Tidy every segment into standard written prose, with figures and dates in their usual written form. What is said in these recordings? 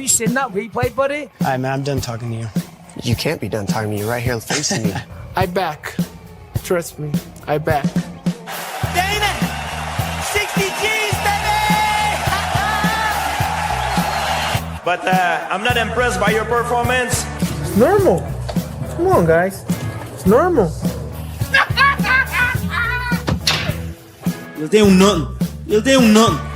you seen that replay, buddy? All right, man, I'm done talking to you. You can't be done talking to me right here facing me. I back. Trust me, I back. Damon! 60 G's, baby! But I'm not impressed by your performance. It's normal. Come on, guys. It's normal. You'll do nothing. You'll do nothing.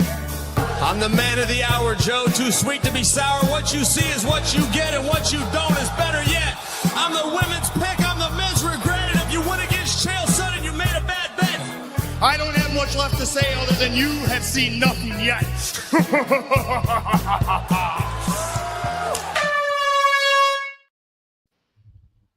I'm the man of the hour, Joe. Too sweet to be sour. What you see is what you get, and what you don't is better yet. I'm the women's pick. I'm the men's regret. And if you win against Chael Sonnen, you made a bad bet. I don't have much left to say other than you have seen nothing yet.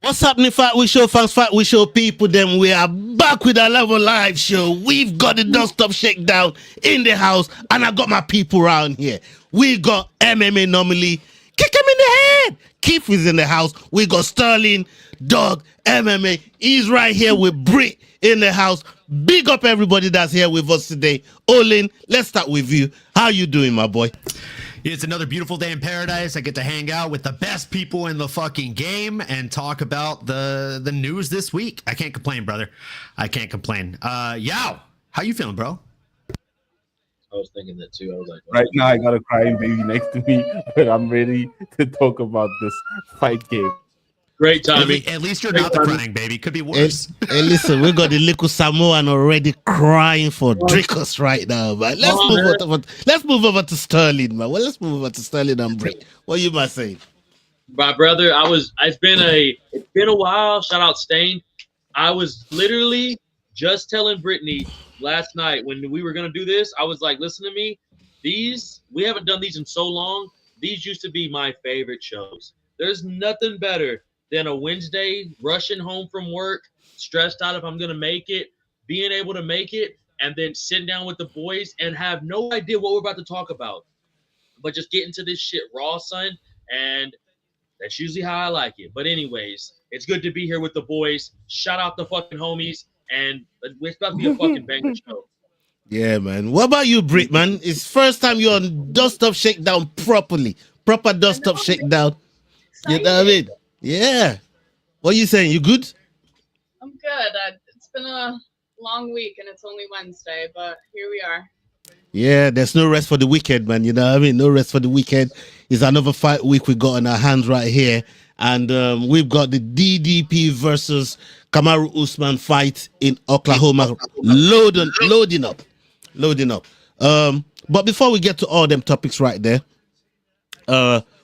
What's happening, Fight Week Show fans, Fight Week Show people? Then we are back with another live show. We've got the Don't Stop Shakedown in the house, and I got my people around here. We got MMA Normally. Kick him in the head. Keith is in the house. We got Sterling, Dog, MMA. He's right here with Brit in the house. Big up everybody that's here with us today. Olin, let's start with you. How you doing, my boy? It's another beautiful day in paradise. I get to hang out with the best people in the fucking game and talk about the news this week. I can't complain, brother. I can't complain. Yao, how you feeling, bro? I was thinking that too. I was like, right now I got a crying baby next to me, but I'm ready to talk about this fight game. Great timing. At least you're not the crying baby. Could be worse. Hey, listen, we got the little Samoan already crying for Dricus right now, man. Let's move over to Sterling, man. Well, let's move over to Sterling and Brit. What you might say? My brother, it's been a while. Shout out Stain. I was literally just telling Brittany last night when we were gonna do this. I was like, listen to me. We haven't done these in so long. These used to be my favorite shows. There's nothing better than a Wednesday rushing home from work, stressed out if I'm gonna make it, being able to make it, and then sitting down with the boys and have no idea what we're about to talk about, but just get into this shit raw, son. And that's usually how I like it. But anyways, it's good to be here with the boys. Shout out the fucking homies, and it's about to be a fucking banger show. Yeah, man. What about you, Brit, man? It's first time you're on Don't Stop Shakedown properly. Proper Don't Stop Shakedown. You know what I mean? Yeah. What are you saying? You good? I'm good. It's been a long week and it's only Wednesday, but here we are. Yeah, there's no rest for the wicked, man. You know what I mean? No rest for the wicked. It's another fight week we got on our hands right here. And we've got the DDP versus Kamaru Usman fight in Oklahoma. Loading up. But before we get to all them topics right there,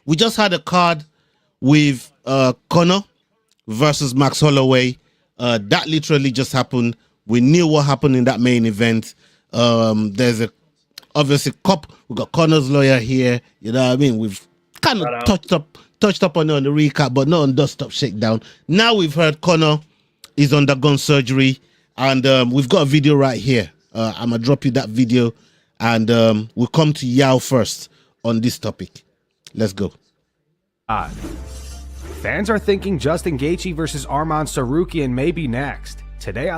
we just had a card with Conor versus Max Holloway. That literally just happened. We knew what happened in that main event. There's obviously we got Conor's lawyer here. You know what I mean? We've kind of touched up on it on the recap, but not on Don't Stop Shakedown. Now we've heard Conor is undergone surgery, and we've got a video right here. I'm gonna drop you that video, and we'll come to Yao first on this topic. Let's go. Fans are thinking Justin Gaethje versus Arman Tsarukyan may be next. Today,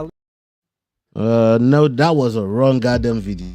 no, that was a wrong goddamn video.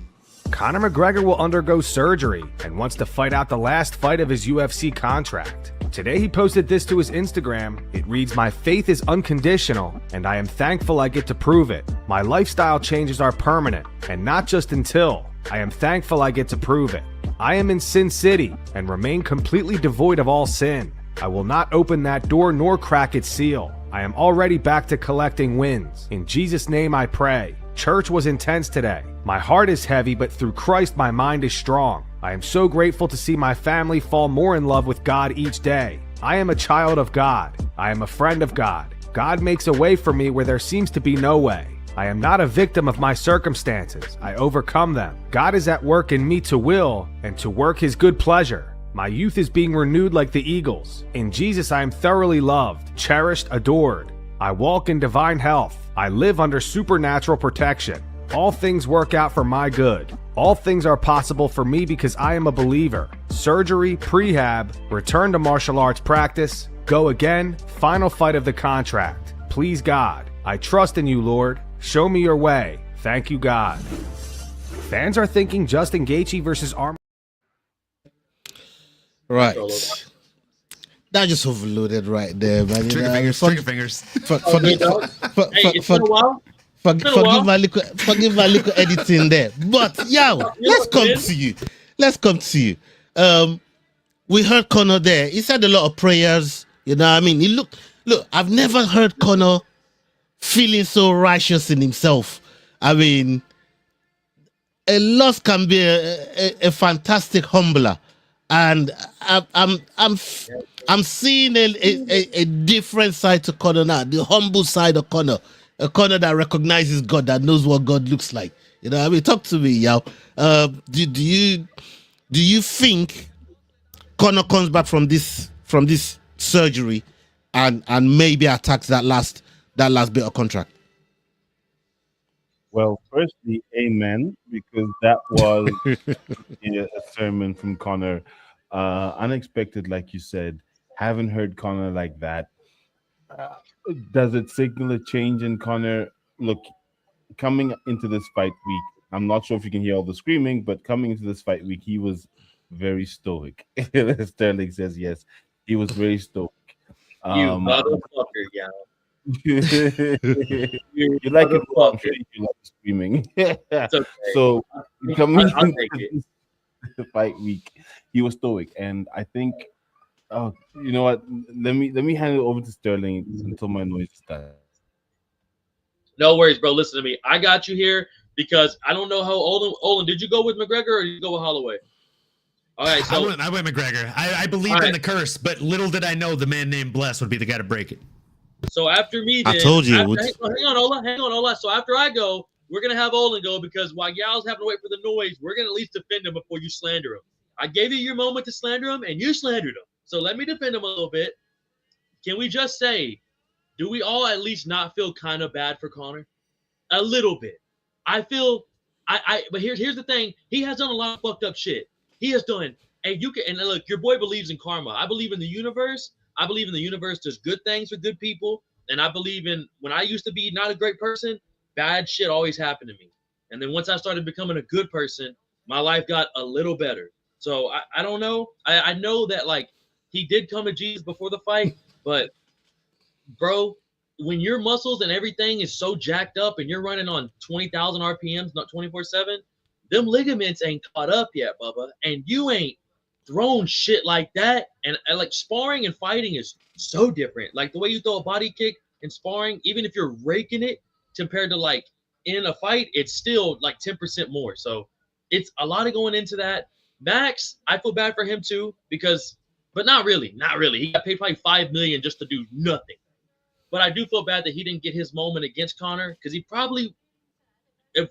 Conor McGregor will undergo surgery and wants to fight out the last fight of his UFC contract. Today he posted this to his Instagram. It reads, "My faith is unconditional, and I am thankful I get to prove it. My lifestyle changes are permanent, and not just until. I am thankful I get to prove it. I am in Sin City, and remain completely devoid of all sin. I will not open that door nor crack its seal. I am already back to collecting wins. In Jesus' name I pray." Church was intense today. My heart is heavy, but through Christ my mind is strong. I am so grateful to see my family fall more in love with God each day. I am a child of God. I am a friend of God. God makes a way for me where there seems to be no way. I am not a victim of my circumstances. I overcome them. God is at work in me to will and to work his good pleasure. My youth is being renewed like the eagles. In Jesus I am thoroughly loved, cherished, adored. I walk in divine health. I live under supernatural protection. All things work out for my good. All things are possible for me because I am a believer. Surgery, prehab, return to martial arts practice, go again, final fight of the contract. Please God, I trust in you, Lord. Show me your way. Thank you, God. Fans are thinking Justin Gaethje versus Arman. Right. That just overloaded right there, man. Trigger fingers. Trigger fingers. Forgive my little editing there. But let's come to you. We heard Conor there. He said a lot of prayers. You know what I mean? Look, I've never heard Conor feeling so righteous in himself. I mean, a loss can be a fantastic humbler. And I'm seeing a different side to Conor now, the humble side of Conor, a Conor that recognizes God, that knows what God looks like. You know what I mean? Talk to me, Yao. Do you think Conor comes back from this surgery and maybe attacks that last bit of contract? Well, firstly, amen, because that was a sermon from Conor. Unexpected, like you said. Haven't heard Conor like that. Does it signal a change in Conor? Look, coming into this fight week, I'm not sure if you can hear all the screaming, but coming into this fight week, he was very stoic. Sterling says yes. He was very stoic. You motherfucker, yeah. You like it, I'm sure you like screaming. Okay. So coming I'll into take it. the fight week, he was stoic, and I think, you know what? Let me hand it over to Sterling until my noise is done. No worries, bro. Listen to me. I got you here because I don't know how Olin. Did you go with McGregor or did you go with Holloway? All right, so I went McGregor. I believed in the curse, but little did I know the man named Bless would be the guy to break it. So after me, then, I told you. hang on, Ola. So after I go, we're gonna have Olin go because while Yao's having to wait for the noise, we're gonna at least defend him before you slander him. I gave you your moment to slander him, and you slandered him. So let me defend him a little bit. Can we just say, do we all at least not feel kind of bad for Conor? A little bit. I feel. But here's the thing. He has done a lot of fucked up shit. He has done. And look, your boy believes in karma. I believe in the universe. I believe in the universe does good things for good people. And I believe in when I used to be not a great person, bad shit always happened to me. And then once I started becoming a good person, my life got a little better. So I don't know. I know that like he did come to Jesus before the fight, but bro, when your muscles and everything is so jacked up and you're running on 20,000 RPMs, not 24/7, them ligaments ain't caught up yet, Bubba. And you ain't thrown shit like that. And like sparring and fighting is so different. Like the way you throw a body kick in sparring, even if you're raking it compared to like in a fight, it's still like 10% more. So it's a lot of going into that. Max, I feel bad for him too but not really. He got paid probably $5 million just to do nothing. But I do feel bad that he didn't get his moment against Conor because he probably,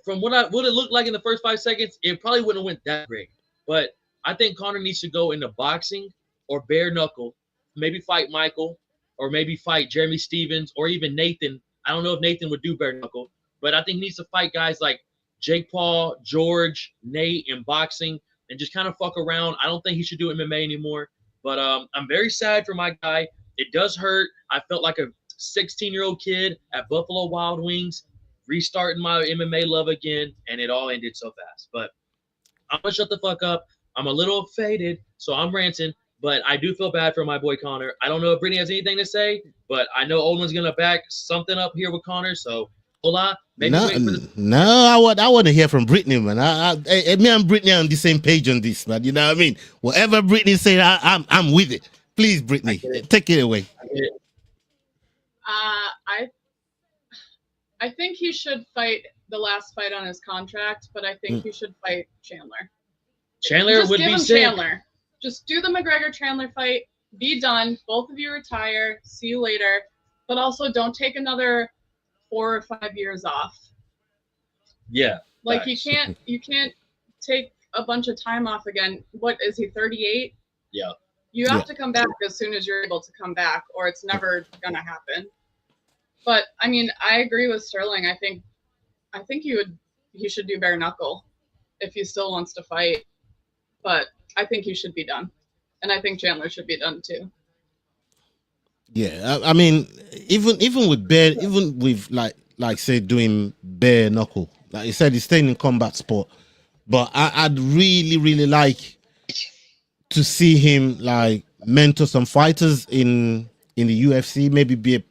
from what it looked like in the first 5 seconds, it probably wouldn't have went that great. But I think Conor needs to go into boxing or bare knuckle, maybe fight Michael or maybe fight Jeremy Stevens or even Nathan. I don't know if Nathan would do bare knuckle, but I think he needs to fight guys like Jake Paul, George, Nate in boxing and just kind of fuck around. I don't think he should do MMA anymore. But I'm very sad for my guy. It does hurt. I felt like a 16-year-old kid at Buffalo Wild Wings, restarting my MMA love again, and it all ended so fast. But I'm going to shut the fuck up. I'm a little faded, so I'm ranting, but I do feel bad for my boy Conor. I don't know if Brittany has anything to say, but I know Olin's going to back something up here with Conor, so hola. I want to hear from Brittany, man. Me and Brittany are on the same page on this, man. You know what I mean? Whatever Brittany said, I'm with it. Please, Brittany, take it away. I think he should fight the last fight on his contract, but I think he should fight Chandler. Chandler would be sick. Chandler. Just do the McGregor Chandler fight. Be done. Both of you retire. See you later. But also don't take another 4 or 5 years off. Yeah. Like you can't take a bunch of time off again. What is he, 38? Yeah. You have to come back as soon as you're able to come back, or it's never gonna happen. But I mean, I agree with Sterling. I think he should do bare knuckle if he still wants to fight. But I think he should be done. And I think Chandler should be done too. Yeah, I mean, even with like say doing bare knuckle, like you said, he's staying in combat sport. But I'd really like to see him like mentor some fighters in the UFC, maybe be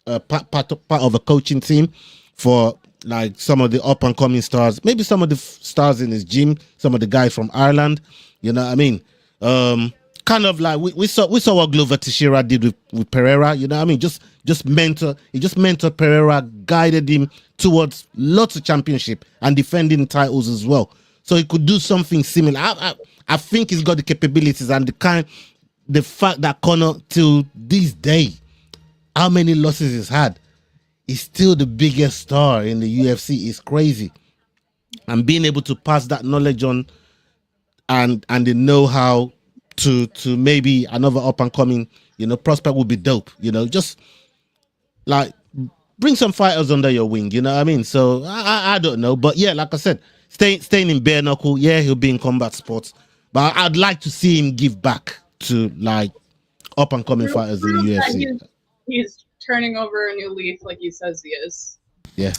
a part of a coaching team for like some of the up and coming stars, maybe some of the stars in his gym, some of the guys from Ireland. You know what I mean? Kind of like we saw what Glover Teixeira did with Pereira. You know what I mean? Just mentor. He just mentored Pereira, guided him towards lots of championship and defending titles as well. So he could do something similar. I think he's got the capabilities and the fact that Conor till this day, how many losses he's had, he's still the biggest star in the UFC. Is crazy. And being able to pass that knowledge on and the know-how to maybe another up and coming, prospect would be dope. Just like bring some fighters under your wing. You know what I mean? So I don't know, but yeah, like I said, staying in bare knuckle. Yeah, he'll be in combat sports, but I'd like to see him give back to like up and coming fighters in the UFC. He's turning over a new leaf, like he says he is. Yeah,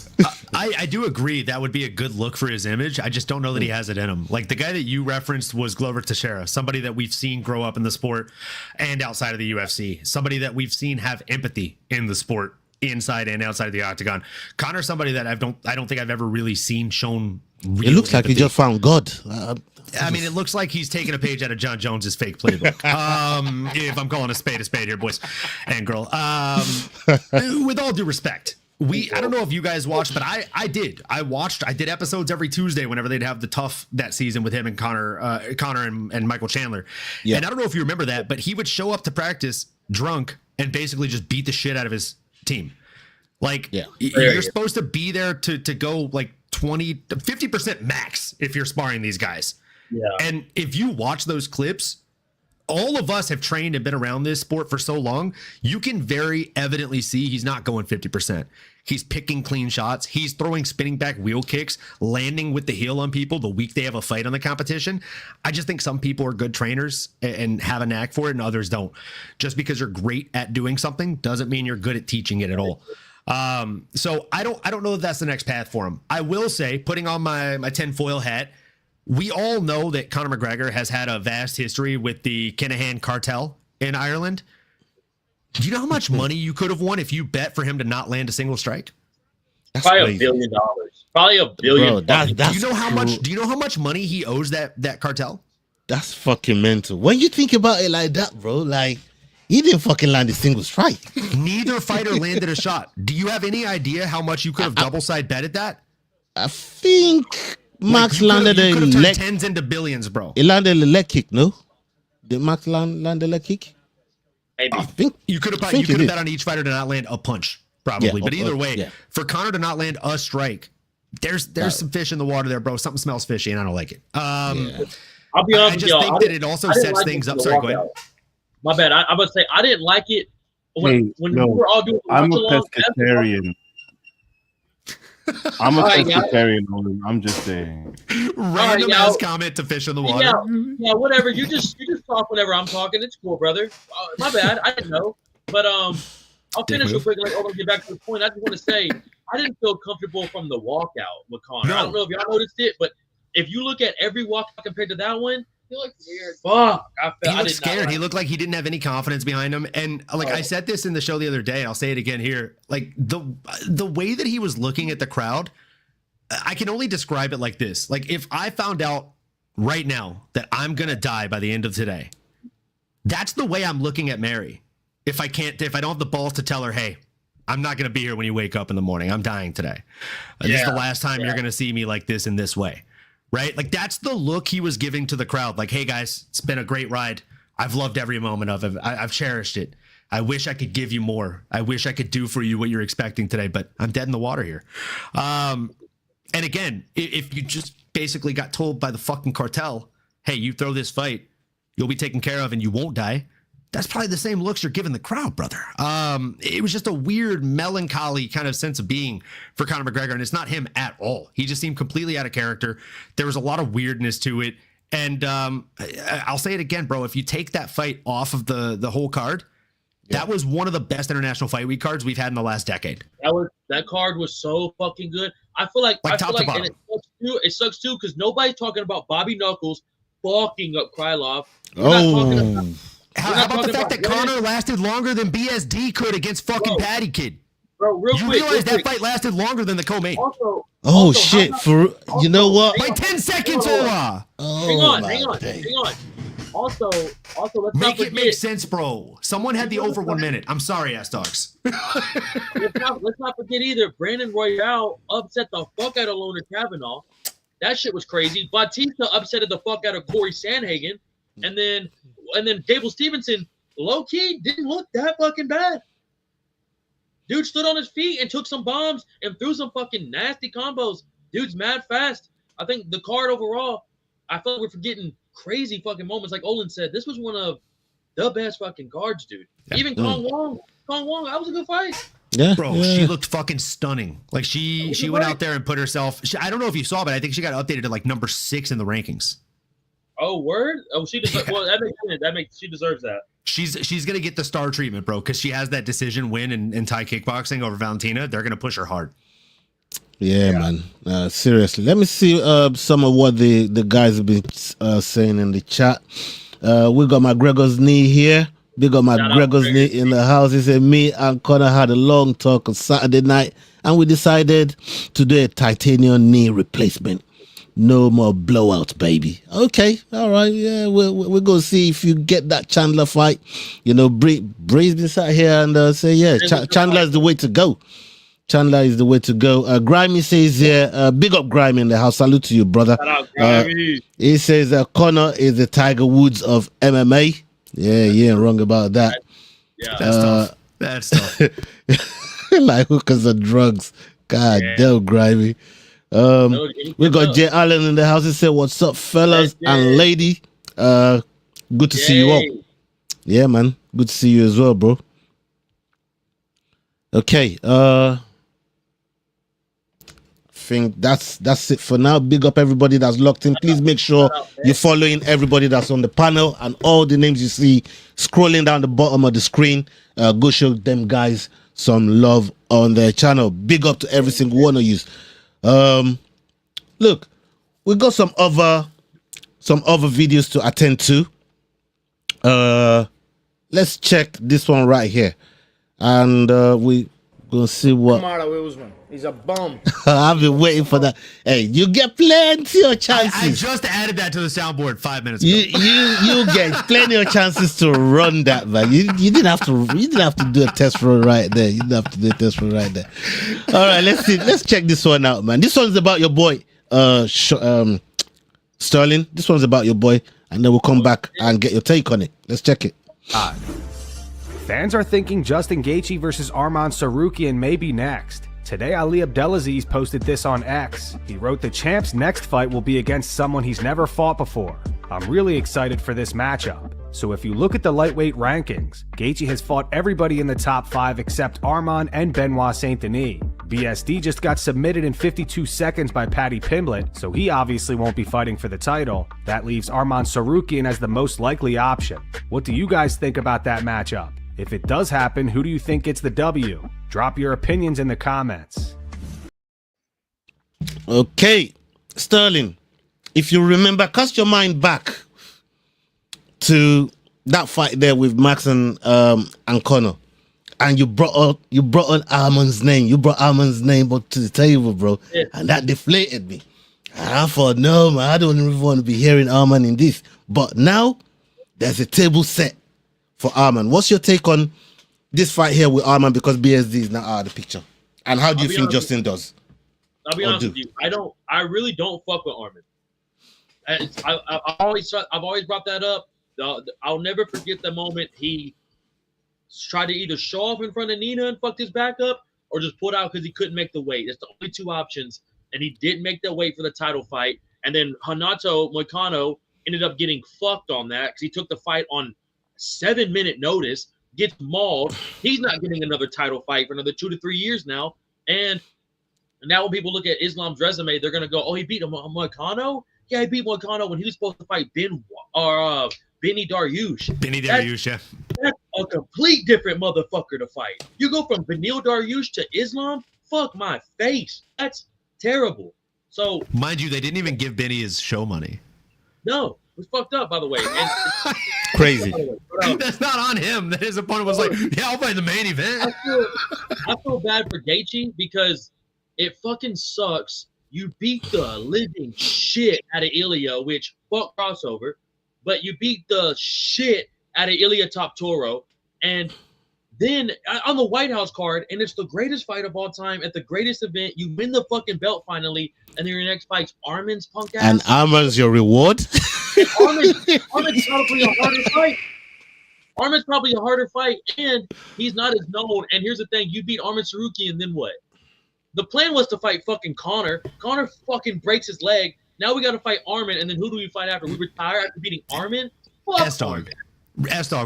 I do agree that would be a good look for his image. I just don't know that he has it in him. Like the guy that you referenced was Glover Teixeira, somebody that we've seen grow up in the sport and outside of the UFC, somebody that we've seen have empathy in the sport inside and outside of the octagon. Conor, somebody that I don't think I've ever really seen shown. It looks like he just found God. I mean, it looks like he's taking a page out of John Jones's fake playbook. If I'm calling a spade here, boys and girl. With all due respect. I don't know if you guys watched, but I did. I did episodes every Tuesday whenever they'd have the tough that season with him and Connor and Michael Chandler. Yeah. And I don't know if you remember that, but he would show up to practice drunk and basically just beat the shit out of his team. Like you're supposed to be there to go like 20 to 50% max if you're sparring these guys. Yeah. And if you watch those clips, all of us have trained and been around this sport for so long, you can very evidently see he's not going 50%. He's picking clean shots. He's throwing spinning back wheel kicks, landing with the heel on people the week they have a fight on the competition. I just think some people are good trainers and have a knack for it and others don't. Just because you're great at doing something doesn't mean you're good at teaching it at all. So I don't know if that's the next path for him. I will say, putting on my tinfoil hat, we all know that Conor McGregor has had a vast history with the Kinahan cartel in Ireland. Do you know how much money you could have won if you bet for him to not land a single strike? Probably $1 billion. Probably $1 billion. Bro, do you know how much? Do you know how much money he owes that cartel? That's fucking mental. When you think about it like that, bro, like he didn't fucking land a single strike. Neither fighter landed a shot. Do you have any idea how much you could have double side betted that? I think Max landed a leg. Tens into billions, bro. He landed a leg kick, no? Did Max land a leg kick? Maybe. I think you could have bet on each fighter to not land a punch, probably. Yeah, but either way, for Conor to not land a strike, there's some fish in the water there, bro. Something smells fishy, and I don't like it. I'll be honest. I just think that it also sets things up. Sorry, go ahead. My bad. I would say I didn't like it when we were all doing. I'm a pescatarian. I'm a pescatarian. I'm just saying. Random ass comment to fish in the water. Yeah, whatever. You just talk whenever I'm talking. It's cool, brother. My bad. I didn't know. But I'll finish real quick. I'll get back to the point. I just want to say I didn't feel comfortable from the walkout with Conor. I don't know if y'all noticed it, but if you look at every walkout compared to that one, he looked weird. Fuck. He looked scared. He looked like he didn't have any confidence behind him. And I said this in the show the other day, and I'll say it again here. Like the way that he was looking at the crowd, I can only describe it like this. Like if I found out right now that I'm gonna die by the end of today, that's the way I'm looking at Mary. If I don't have the balls to tell her, hey, I'm not gonna be here when you wake up in the morning. I'm dying today. This is the last time you're gonna see me like this in this way. Right? Like that's the look he was giving to the crowd. Like, hey guys, it's been a great ride. I've loved every moment of it. I've cherished it. I wish I could give you more. I wish I could do for you what you're expecting today, but I'm dead in the water here. And again, if you just basically got told by the fucking cartel, hey, you throw this fight, you'll be taken care of and you won't die. That's probably the same looks you're giving the crowd, brother. It was just a weird, melancholy kind of sense of being for Conor McGregor, and it's not him at all. He just seemed completely out of character. There was a lot of weirdness to it, and I'll say it again, bro. If you take that fight off of the whole card, that was one of the best International Fight Week cards we've had in the last decade. That card was so fucking good. I feel like and it sucks too because nobody's talking about Bobby Knuckles fucking up Krylov. How about the fact that Conor lasted longer than BSD could against fucking Patty Kid? Bro, real quick. Realize that fight lasted longer than the co-main. Oh shit! You know what? By 10 seconds, Ola. Hang on. Also, let's not make forget. it make sense, bro. Someone had the over 1 minute. I'm sorry, ass dogs. let's not forget either. Brandon Royale upset the fuck out of Loner Kavanaugh. That shit was crazy. Batista upsetted the fuck out of Corey Sandhagen, and then Gable Stevenson, low key, didn't look that fucking bad. Dude stood on his feet and took some bombs and threw some fucking nasty combos. Dude's mad fast. I think the card overall, I feel like we're forgetting crazy fucking moments. Like Olin said, this was one of the best fucking cards, dude. Yeah. Even Kong Wong, that was a good fight. Yeah, bro, she looked fucking stunning. Like she went out there and put herself. I don't know if you saw, but I think she got updated to like number 6 in the rankings. Oh, word? Oh, she deserves. Well, that makes she deserves that. She's gonna get the star treatment, bro, because she has that decision win in Thai kickboxing over Valentina. They're gonna push her hard. Yeah, man. Seriously, let me see some of what the guys have been saying in the chat. We got McGregor's knee here. We got McGregor's knee in the house. He said, me and Conor had a long talk on Saturday night, and we decided to do a titanium knee replacement. No more blowouts, baby. Okay, all right. Yeah, we're going to see if you get that Chandler fight. You know, Bree's been sat here and say, yeah, Chandler is the way to go. Chandler is the way to go. Grimy says here, big up Grimy in the house. Salute to you, brother. He says Conor is the Tiger Woods of MMA. Yeah, you ain't wrong about that. That's tough. Like hookers and drugs. God damn, Grimy. We got Jay Allen in the house. He said, what's up, fellas and lady? Good to see you all. Yeah, man. Good to see you as well, bro. Okay. I think that's it for now. Big up everybody that's locked in. Please make sure you're following everybody that's on the panel and all the names you see scrolling down the bottom of the screen. Go show them guys some love on their channel. Big up to every single one of you. Look, we got some other videos to attend to. Let's check this one right here, and we gonna see what. Kamaru Usman, he's a bum. I've been waiting for that. Hey, you get plenty of chances. I just added that to the soundboard 5 minutes ago. You get plenty of chances to run that, man. You didn't have to do a test run right there. You didn't have to do a test run right there. All right, let's see. Let's check this one out, man. This one's about your boy, Sterling. This one's about your boy, and then we'll come back and get your take on it. Let's check it. Fans are thinking Justin Gaethje versus Arman Tsarukyan may be next. Today, Ali Abdelaziz posted this on X. He wrote the champ's next fight will be against someone he's never fought before. I'm really excited for this matchup. So if you look at the lightweight rankings, Gaethje has fought everybody in the top 5 except Arman and Benoit Saint-Denis. BSD just got submitted in 52 seconds by Paddy Pimblett, so he obviously won't be fighting for the title. That leaves Arman Tsarukyan as the most likely option. What do you guys think about that matchup? If it does happen, who do you think gets the W? Drop your opinions in the comments. Okay, Sterling, if you remember, cast your mind back to that fight there with Max and Conor, and you brought on Arman's name. You brought Arman's name up to the table, bro, and that deflated me. And I thought, no, man, I don't even want to be hearing Arman in this. But now there's a table set for Arman. What's your take on this fight here with Arman, because BSD is now out of the picture? And how do you think Justin does? I'll be honest with you. I really don't fuck with Arman. I've always brought that up. I'll never forget the moment he tried to either show off in front of Nina and fucked his back up, or just pulled out because he couldn't make the weight. That's the only two options. And he didn't make the weight for the title fight. And then Renato Moicano ended up getting fucked on that because he took the fight on 7-minute notice, gets mauled. He's not getting another title fight for another 2 to 3 years now. And now when people look at Islam's resume, they're gonna go, "Oh, he beat Moicano? Yeah, he beat Moicano when he was supposed to fight Benny Dariush." Benny Dariush, yeah. That's a complete different motherfucker to fight. You go from Benil Dariush to Islam? Fuck my face. That's terrible. So, mind you, they didn't even give Benny his show money. No. was fucked up, by the way. And Crazy. That's not on him. That his opponent was like, yeah, I'll fight in the main event. I feel bad for Gaethje because it fucking sucks. You beat the living shit out of Ilya, which fuck crossover, but you beat the shit out of Ilya Top Toro, and then on the White House card, and it's the greatest fight of all time at the greatest event. You win the fucking belt finally, and then your next fight's Armin's punk ass. And Armin's your reward. Armin's probably a harder fight. Armin's probably a harder fight, and he's not as known. And here's the thing: you beat Armin Saruki, and then what? The plan was to fight fucking Conor. Conor fucking breaks his leg. Now we got to fight Armin, and then who do we fight after? We retire after beating Armin? S-Dog,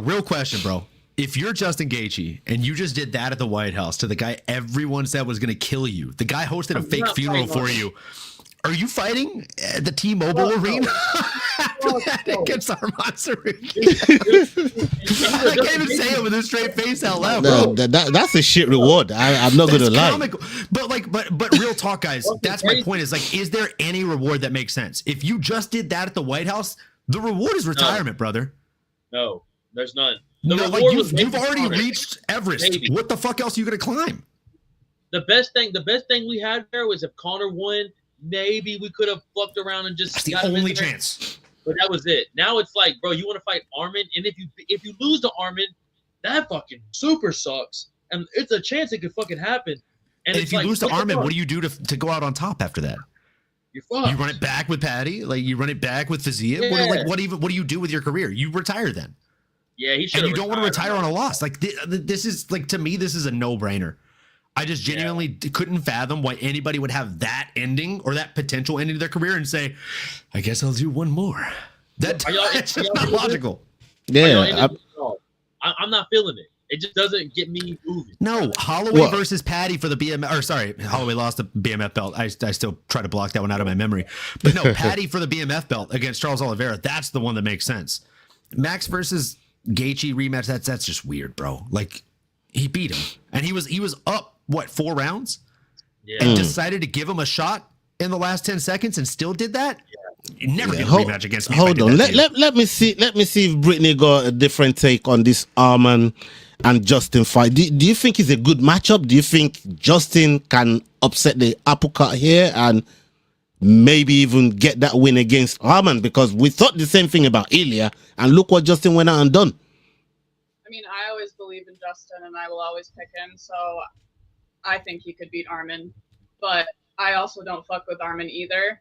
real question, bro. If you're Justin Gaethje and you just did that at the White House to the guy everyone said was going to kill you, the guy hosted a fake funeral for you, are you fighting at the T-Mobile Arena after that against Arman Saruki? I can't even say it with a straight face out loud, bro. That's a shit reward. I'm not going to lie. Comical. But real talk, guys, that's my point is like, is there any reward that makes sense? If you just did that at the White House, the reward is retirement, brother. No, there's none. No, like you've already reached Everest. Maybe. What the fuck else are you gonna climb? The best thing we had there was if Conor won, maybe we could have fucked around and just. That's the only chance. But that was it. Now it's like, bro, you want to fight Armin, and if you lose to Armin, that fucking super sucks, and it's a chance it could fucking happen. And if you lose to Armin, what do you do to go out on top after that? You're fucked. You run it back with Patty, like you run it back with Fazia. Yeah. What do you do with your career? You retire then. Yeah, he should. And you don't want to retire on a loss. Like this is like, to me, this is a no-brainer. I just genuinely couldn't fathom why anybody would have that ending or that potential ending to their career and say, "I guess I'll do one more." That's just not logical. Yeah, I'm not feeling it. It just doesn't get me moving. No, Holloway versus Patty for the BMF. Or sorry, Holloway lost the BMF belt. I still try to block that one out of my memory. But no, Patty for the BMF belt against Charles Oliveira. That's the one that makes sense. Max versus Gaethje rematch. That's just weird, bro. Like he beat him, and he was up 4 rounds, and decided to give him a shot in the last 10 seconds, and still did that. You never get a rematch against me. Hold on, let me see if Brittany got a different take on this Arman and Justin fight. Do you think it's a good matchup? Do you think Justin can upset the apple cart here and maybe even get that win against Arman? Because we thought the same thing about Ilya, and look what Justin went out and done. I mean, I always believe in Justin, and I will always pick him. So I think he could beat Arman, but I also don't fuck with Arman either.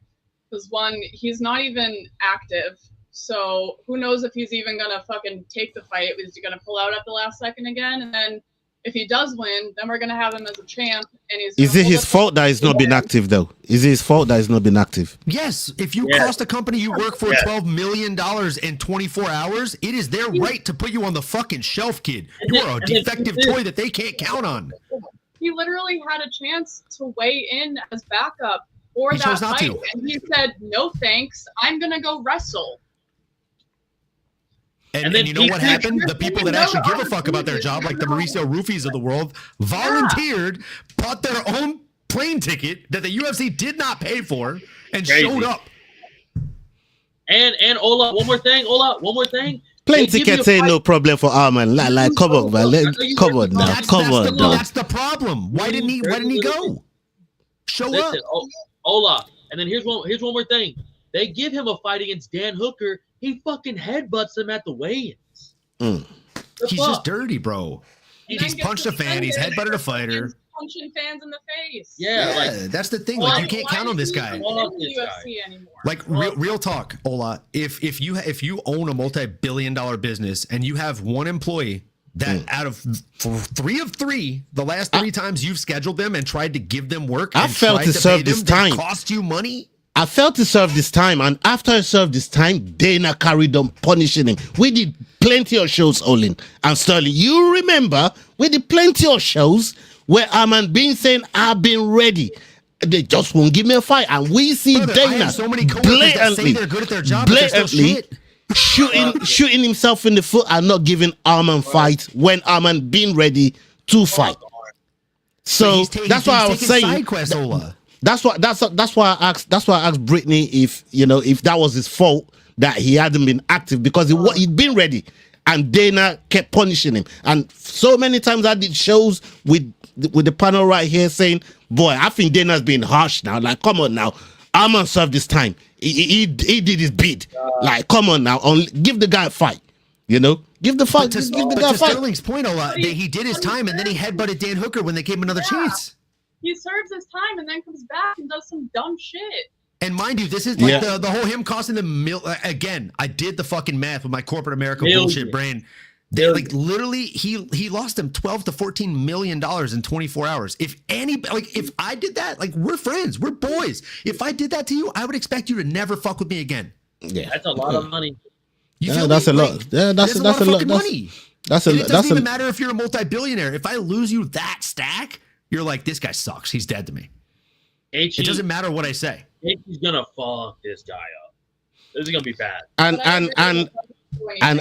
Because one, he's not even active, so who knows if he's even gonna fucking take the fight? Is he gonna pull out at the last second again? And then if he does win, then we're gonna have him as a champ. And he's. Is it his fault that he's not been active though? Is it his fault that he's not been active? Yes. If you cost a company you work for $12 million in 24 hours, it is their right to put you on the fucking shelf, kid. You are a defective toy that they can't count on. He literally had a chance to weigh in as backup for that fight, and he said, "No thanks, I'm gonna go wrestle." And then you know what happened? The people that actually give a fuck about their job, like the Mauricio Rufis of the world, volunteered, bought their own plane ticket that the UFC did not pay for, and showed up. And Ola, one more thing. Plane tickets ain't no problem for Arman. Like come on, man. Come on now. Come on now. That's the problem. Why didn't he go? Show up. Ola. And then here's one more thing. They give him a fight against Dan Hooker. He fucking headbutts him at the weigh-ins. He's just dirty, bro. He's punched a fan. He's headbutted a fighter. He's punching fans in the face. Yeah, that's the thing. Like you can't count on this guy. Like real talk, Ola. If you own a multi-billion-dollar business and you have one employee that out of 3 of 3, the last 3 times you've scheduled them and tried to give them work, I felt to serve this time. Cost you money. I felt to serve this time, and after I served this time, Dana carried on punishing him. We did plenty of shows, Olin and Sterling. You remember, we did plenty of shows where Arman been saying, "I've been ready." They just won't give me a fight, and we see Dana so many coworkers that say they're good at their job, blatantly shooting himself in the foot and not giving Arman fight when Arman been ready to fight. So that's why I was saying. That's why I asked Brittany if that was his fault that he hadn't been active because he'd been ready, and Dana kept punishing him. And so many times I did shows with the panel right here saying, boy, I think Dana's being harsh now. Like, come on now, I'm gonna serve this time. He did his bid. Like, come on now, give the guy a fight. You know, give the fight. Give the guy a fight. Sterling's point, he did his time, and then he headbutted Dan Hooker when they gave him another chance. He serves his time and then comes back and does some dumb shit. And mind you, this is like the whole him costing the again. I did the fucking math with my corporate America bullshit brain. They like literally he lost them $12 to $14 million in 24 hours. If I did that, like, we're friends, we're boys. If I did that to you, I would expect you to never fuck with me again. Yeah, that's a lot of money. That's a lot. Yeah, that's a lot of money. It doesn't even matter if you're a multi-billionaire. If I lose you that stack, you're like, this guy sucks. He's dead to me. It doesn't matter what I say. He's gonna fuck this guy up. This is gonna be bad. And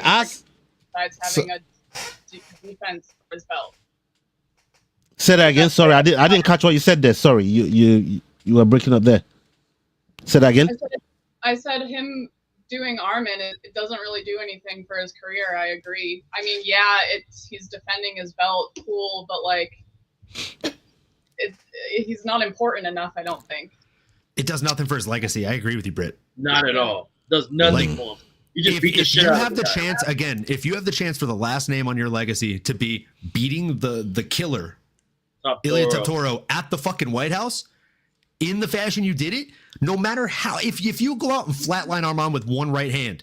as besides having a defense for his belt. Say that again. Sorry, I didn't catch what you said there. Sorry, you were breaking up there. Say that again. I said him doing Armin, it doesn't really do anything for his career. I agree. I mean, yeah, he's defending his belt, cool, but like, he's not important enough, I don't think. It does nothing for his legacy. I agree with you, Britt. Not at all. Does nothing for him. You just beat the shit out of him. If you have the chance for the last name on your legacy to be beating the killer, Ilia Totoro, at the fucking White House, in the fashion you did it, no matter how, if you go out and flatline Arman with one right hand,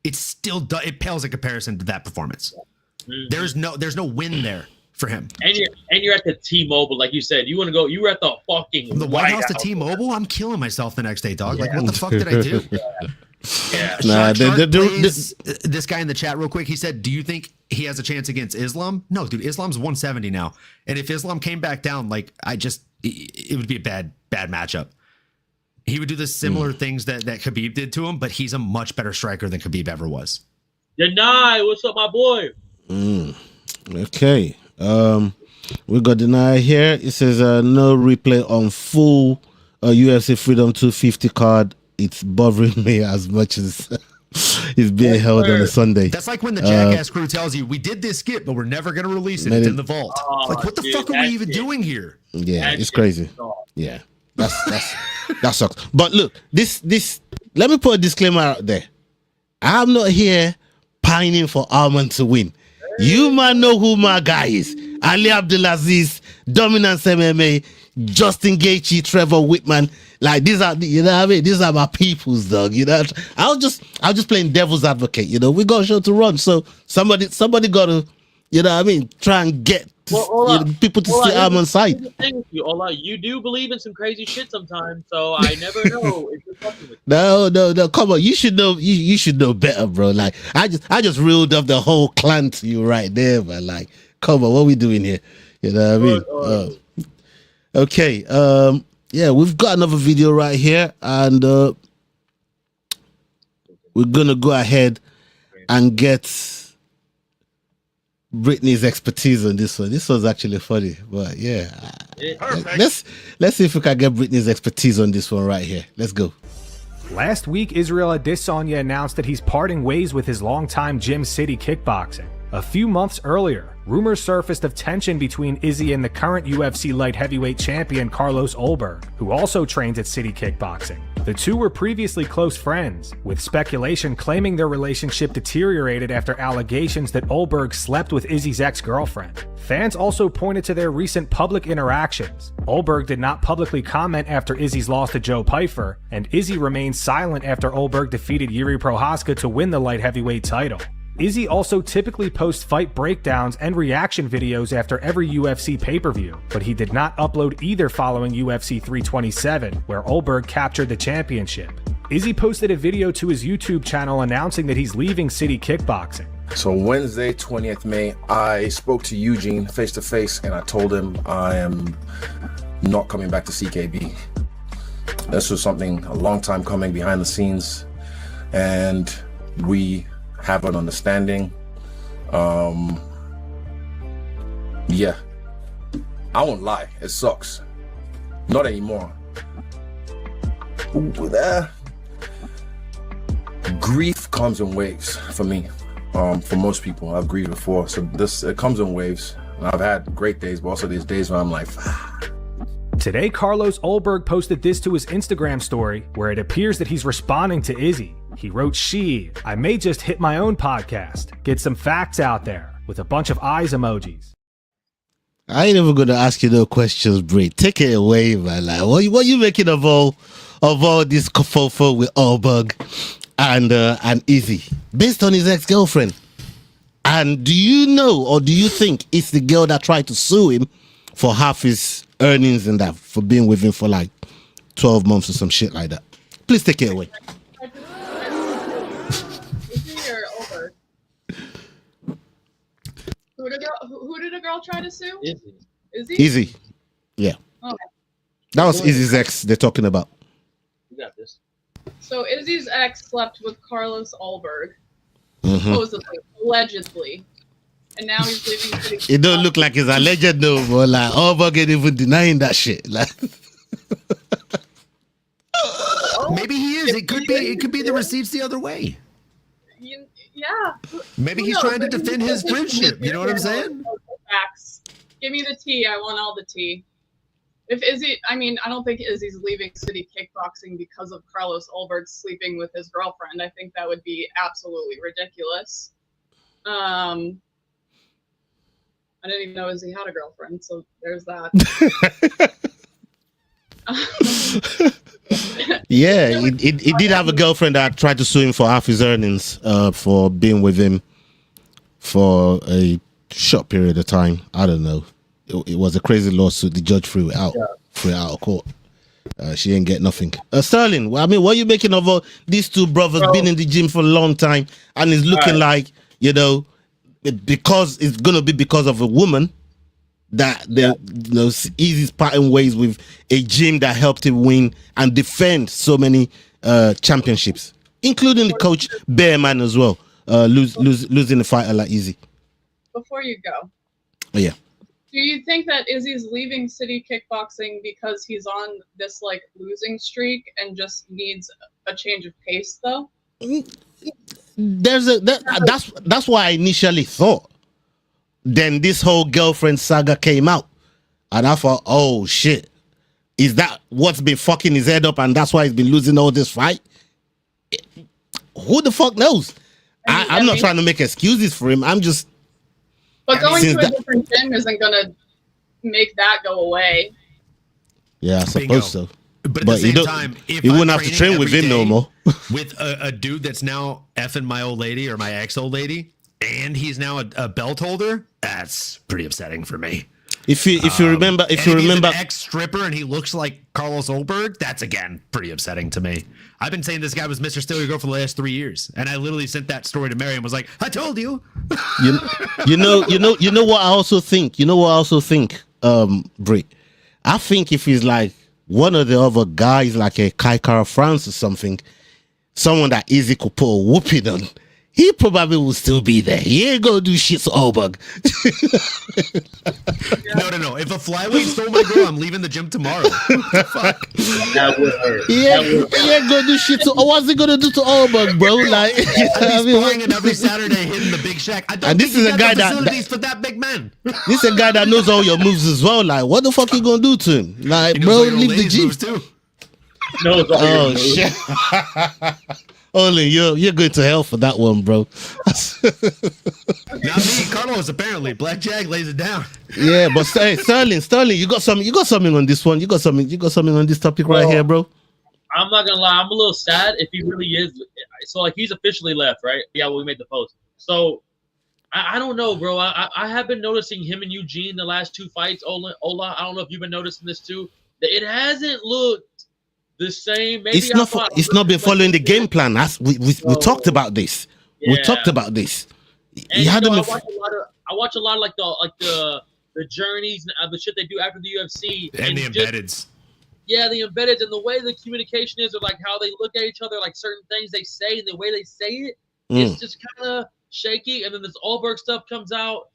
it still it pales in comparison to that performance. Mm-hmm. There's no win there for him. And you're at the T-Mobile, like you said. You want to go? You were at the fucking from the White House to T-Mobile. I'm killing myself the next day, dog. Like, what the fuck did I do? This guy in the chat, real quick, he said, "Do you think he has a chance against Islam?" No, dude. Islam's 170 now, and if Islam came back down, like, it would be a bad matchup. He would do the similar things that Khabib did to him, but he's a much better striker than Khabib ever was. Deny, what's up, my boy? Okay. We got Deny here. It says no replay on full UFC Freedom 250 card. It's bothering me as much as it's being held on a Sunday. That's like when the Jackass crew tells you, we did this skit, but we're never going to release it. It's in the vault. Like, what the fuck are we even doing here? Yeah, it's crazy. Yeah, that sucks. But look, this. Let me put a disclaimer out there. I'm not here pining for Arman to win. You might know who my guy is. Ali Abdulaziz, Dominance MMA, Justin Gaethje, Trevor Whitman. Like, these are, you know what I mean? These are my peoples, dog. You know, I was just playing devil's advocate. You know, we got a show to run, so somebody got to, you know what I mean, try and get people to see Arman's side. Ola, you do believe in some crazy shit sometimes, so I never know if you're fucking with me. No, come on, you should know. You should know better, bro. Like, I just reeled up the whole clan to you right there, man. Like, come on, what we doing here? You know what I mean? Okay. Yeah, we've got another video right here, and we're gonna go ahead and get Brittany's expertise on this one. This was actually funny, but yeah, let's see if we can get Brittany's expertise on this one right here. Let's go. Last week, Israel Adesanya announced that he's parting ways with his longtime Gym City Kickboxing. A few months earlier, rumors surfaced of tension between Izzy and the current UFC light heavyweight champion Carlos Ulberg, who also trains at City Kickboxing. The two were previously close friends, with speculation claiming their relationship deteriorated after allegations that Ulberg slept with Izzy's ex-girlfriend. Fans also pointed to their recent public interactions. Ulberg did not publicly comment after Izzy's loss to Joe Pyfer, and Izzy remained silent after Ulberg defeated Yuri Prohaska to win the light heavyweight title. Izzy also typically posts fight breakdowns and reaction videos after every UFC pay-per-view, but he did not upload either following UFC 327, where Ulberg captured the championship. Izzy posted a video to his YouTube channel announcing that he's leaving City Kickboxing. So Wednesday, 20th May, I spoke to Eugene face-to-face, and I told him I am not coming back to CKB. This was something a long time coming behind the scenes, and we have an understanding. Yeah, I won't lie, it sucks. Not anymore. grief comes in waves for me. For most people, I've grieved before, so it comes in waves. And I've had great days, but also these days where I'm like, Today, Carlos Ulberg posted this to his Instagram story, where it appears that he's responding to Izzy. He wrote, I may just hit my own podcast. Get some facts out there, with a bunch of eyes emojis. I ain't even gonna ask you no questions, Bray. Take it away, man. Like, what you making of all this kerfuffle with Ulberg and Izzy, based on his ex-girlfriend? And do you know, or do you think it's the girl that tried to sue him for half his earnings and that, for being with him for like 12 months or some shit like that? Please take it away. Izzy or Ulberg? Who did a girl try to sue? Izzy? Izzy. Yeah. Okay. That was Izzy's ex they're talking about. You got this. So Izzy's ex slept with Carlos Ulberg, Mm-hmm. supposedly, allegedly, and now he's leaving. It don't look like it's alleged no more. Like Ulberg ain't even denying that shit. Like, Maybe he is. It could be the receipts the other way. Yeah. Maybe Who he's knows? trying to defend his friendship. You know what I'm saying? Facts. Give me the tea. I want all the tea. If Izzy, I don't think Izzy's leaving City Kickboxing because of Carlos Ulberg sleeping with his girlfriend. I think that would be absolutely ridiculous. I didn't even know Izzy had a girlfriend, so there's that. yeah, he did have a girlfriend that tried to sue him for half his earnings for being with him for a short period of time. I don't know. It was a crazy lawsuit. The judge threw it out of court. She ain't get nothing. Sterling, what are you making of these two brothers been in the gym for a long time, and it's looking like, because it's gonna be because of a woman that Izzy's parting ways with a gym that helped him win and defend so many championships, including the coach Bearman as well, losing a fighter like Izzy. Before you go, Yeah. do you think that Izzy's leaving City Kickboxing because he's on this losing streak and just needs a change of pace, though? That's what I initially thought. Then this whole girlfriend saga came out, and I thought, oh shit, is that what's been fucking his head up, and that's why he's been losing all this fight? Who the fuck knows? I'm not trying to make excuses for him. I'm just. But going to a different gym isn't gonna make that go away. Yeah, I suppose so. But at the same time, if you I'm wouldn't have to train with him no more. With a dude that's now effing my old lady or my ex old lady, and he's now a belt holder, that's pretty upsetting for me. If you remember, he's an ex stripper and he looks like Carlos Ulberg, that's again pretty upsetting to me. I've been saying this guy was Mr. Steal Your Girl for the last 3 years, and I literally sent that story to Mary and was like, "I told you." You know what I also think. Brie. I think if he's like one of the other guys, like a Kaikara France or something, someone that Izzy could put a whooping on, he probably will still be there. He ain't gonna do shit to Ulberg. No. If a flyweight stole my girl, I'm leaving the gym tomorrow. Fuck. That would hurt. He ain't gonna do shit to. What's he gonna do to Ulberg, bro? Like, I'd be sparring him every Saturday, hitting the Big Shack. I don't and think this is a guy facilities for that big man. This is a guy that knows all your moves as well. Like, what the fuck you gonna do to him? Like, bro, leave the gym. Too. No, oh shit. Only you're going to hell for that one, bro. Not me, Carlos. Apparently, Blackjack lays it down. Yeah, but hey, Sterling, you got something on this one. You got something on this topic right here, bro. I'm not gonna lie, I'm a little sad if he really is. So he's officially left, right? Yeah, we made the post. So I don't know, bro. I have been noticing him and Eugene the last two fights. Ola, I don't know if you've been noticing this too. That it hasn't looked the same. Maybe it's not been following the game plan. We talked about this. Yeah. We talked about this. And I watch a lot of the journeys and the shit they do after the UFC and the embeddeds. Yeah, the embeddeds and the way the communication is, or like how they look at each other, like certain things they say and the way they say it, it's just kind of shaky. And then this Ulberg stuff comes out.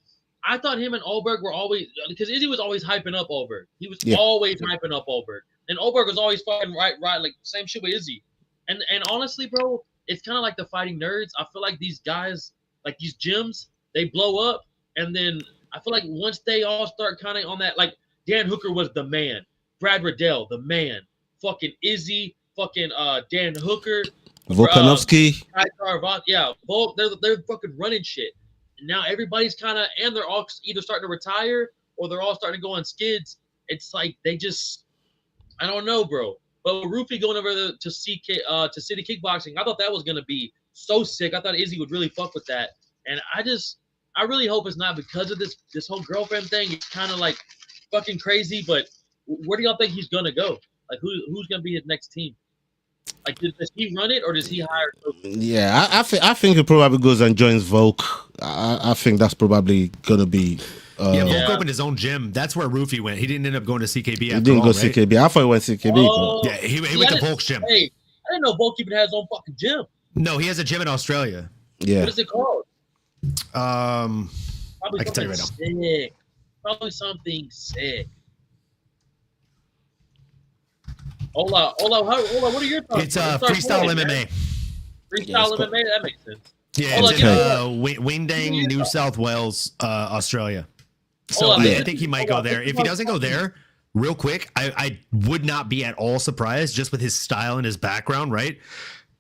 I thought him and Ulberg were always, because Izzy was always hyping up Ulberg. He was always hyping up Ulberg. And Ulberg was always fucking right, like same shit with Izzy. And honestly, bro, it's kind of like the fighting nerds. I feel like these guys, like these gyms, they blow up, and then I feel like once they all start kind of on that, like Dan Hooker was the man, Brad Riddell the man, fucking Izzy, fucking Dan Hooker, Volkanovski, yeah, they're fucking running shit. And now everybody's kind of, and they're all either starting to retire or they're all starting to go on skids. It's like they just, I don't know, bro. But with Rufy going over to City Kickboxing, I thought that was gonna be so sick. I thought Izzy would really fuck with that, and I really hope it's not because of this whole girlfriend thing. It's kind of like fucking crazy. But where do y'all think he's gonna go? Like who's gonna be his next team? Like does he run it or does he hire? Yeah, I think he probably goes and joins Volk. I think that's probably gonna be. Volk opened his own gym. That's where Rufy went. He didn't end up going to CKB. He didn't go CKB. I thought he went CKB. Oh, yeah, he went to Volk's gym. Hey, I didn't know Volk even has his own fucking gym. No, he has a gym in Australia. Yeah. What is it called? I can tell you right now. Sick. Probably something sick. Hola, what are your thoughts? It's freestyle MMA. Man. Freestyle MMA, that makes sense. Yeah, it's in Windang, New South Wales, Australia. So I think he might go there. If he doesn't go there, real quick, I would not be at all surprised just with his style and his background, right?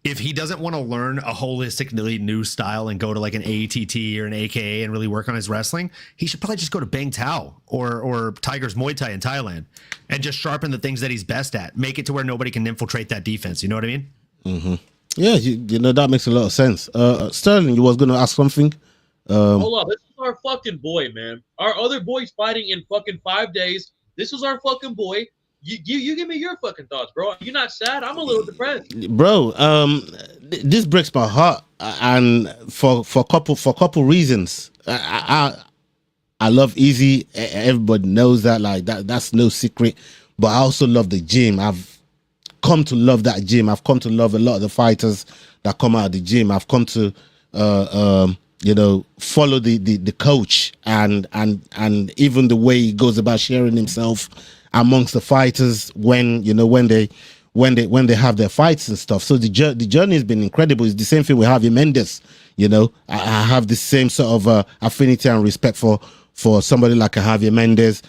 If he doesn't want to learn a holistically new style and go to like an ATT or an AKA and really work on his wrestling, he should probably just go to Bang Tao or Tiger's Muay Thai in Thailand and just sharpen the things that he's best at. Make it to where nobody can infiltrate that defense. You know what I mean? Mm-hmm. Yeah, you know, that makes a lot of sense. Sterling, you was going to ask something? Hold on, this is our fucking boy, man. Our other boy's fighting in fucking 5 days. This is our fucking boy. You give me your fucking thoughts, bro. You're not sad. I'm a little depressed, bro. This breaks my heart, and for couple reasons. I love Easy. Everybody knows that. Like that's no secret. But I also love the gym. I've come to love that gym. I've come to love a lot of the fighters that come out of the gym. I've come to follow the coach and even the way he goes about sharing himself amongst the fighters when they have their fights and stuff. So the journey has been incredible. It's the same thing with Javier Mendes. I have the same sort of affinity and respect for somebody like a Javier Mendes,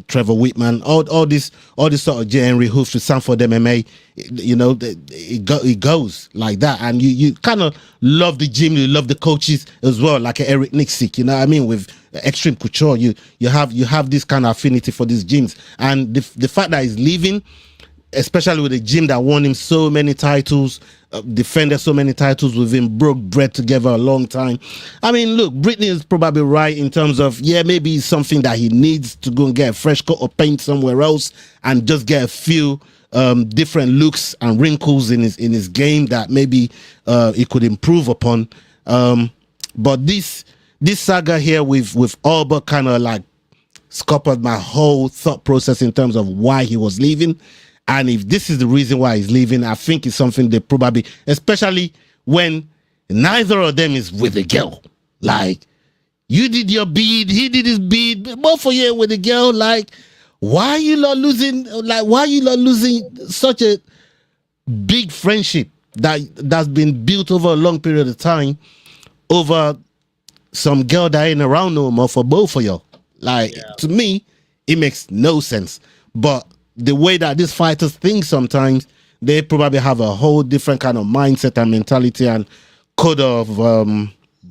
Trevor Whitman, all this sort of J. Henry Hoof to Sanford MMA. It goes like that, and you kind of love the gym, you love the coaches as well, like Eric Nixick. You know what I mean? With Extreme Couture, you have this kind of affinity for these gyms, and the fact that he's leaving, especially with a gym that won him so many titles, defended so many titles with him, broke bread together a long time. I mean, look, Brittany is probably right in terms of, maybe it's something that he needs to go and get a fresh coat of paint somewhere else and just get a few different looks and wrinkles in his game that maybe he could improve upon. But this saga here with Albert kind of like scuppered my whole thought process in terms of why he was leaving. And if this is the reason why he's leaving, I think it's something they probably, especially when neither of them is with a girl. Like, you did your bid, he did his bid, both of you with a girl. Like, why are you not losing? Like, why are you not losing such a big friendship that's been built over a long period of time over some girl that ain't around no more for both of you? Like, to me, it makes no sense. But the way that these fighters think sometimes, they probably have a whole different kind of mindset and mentality and code of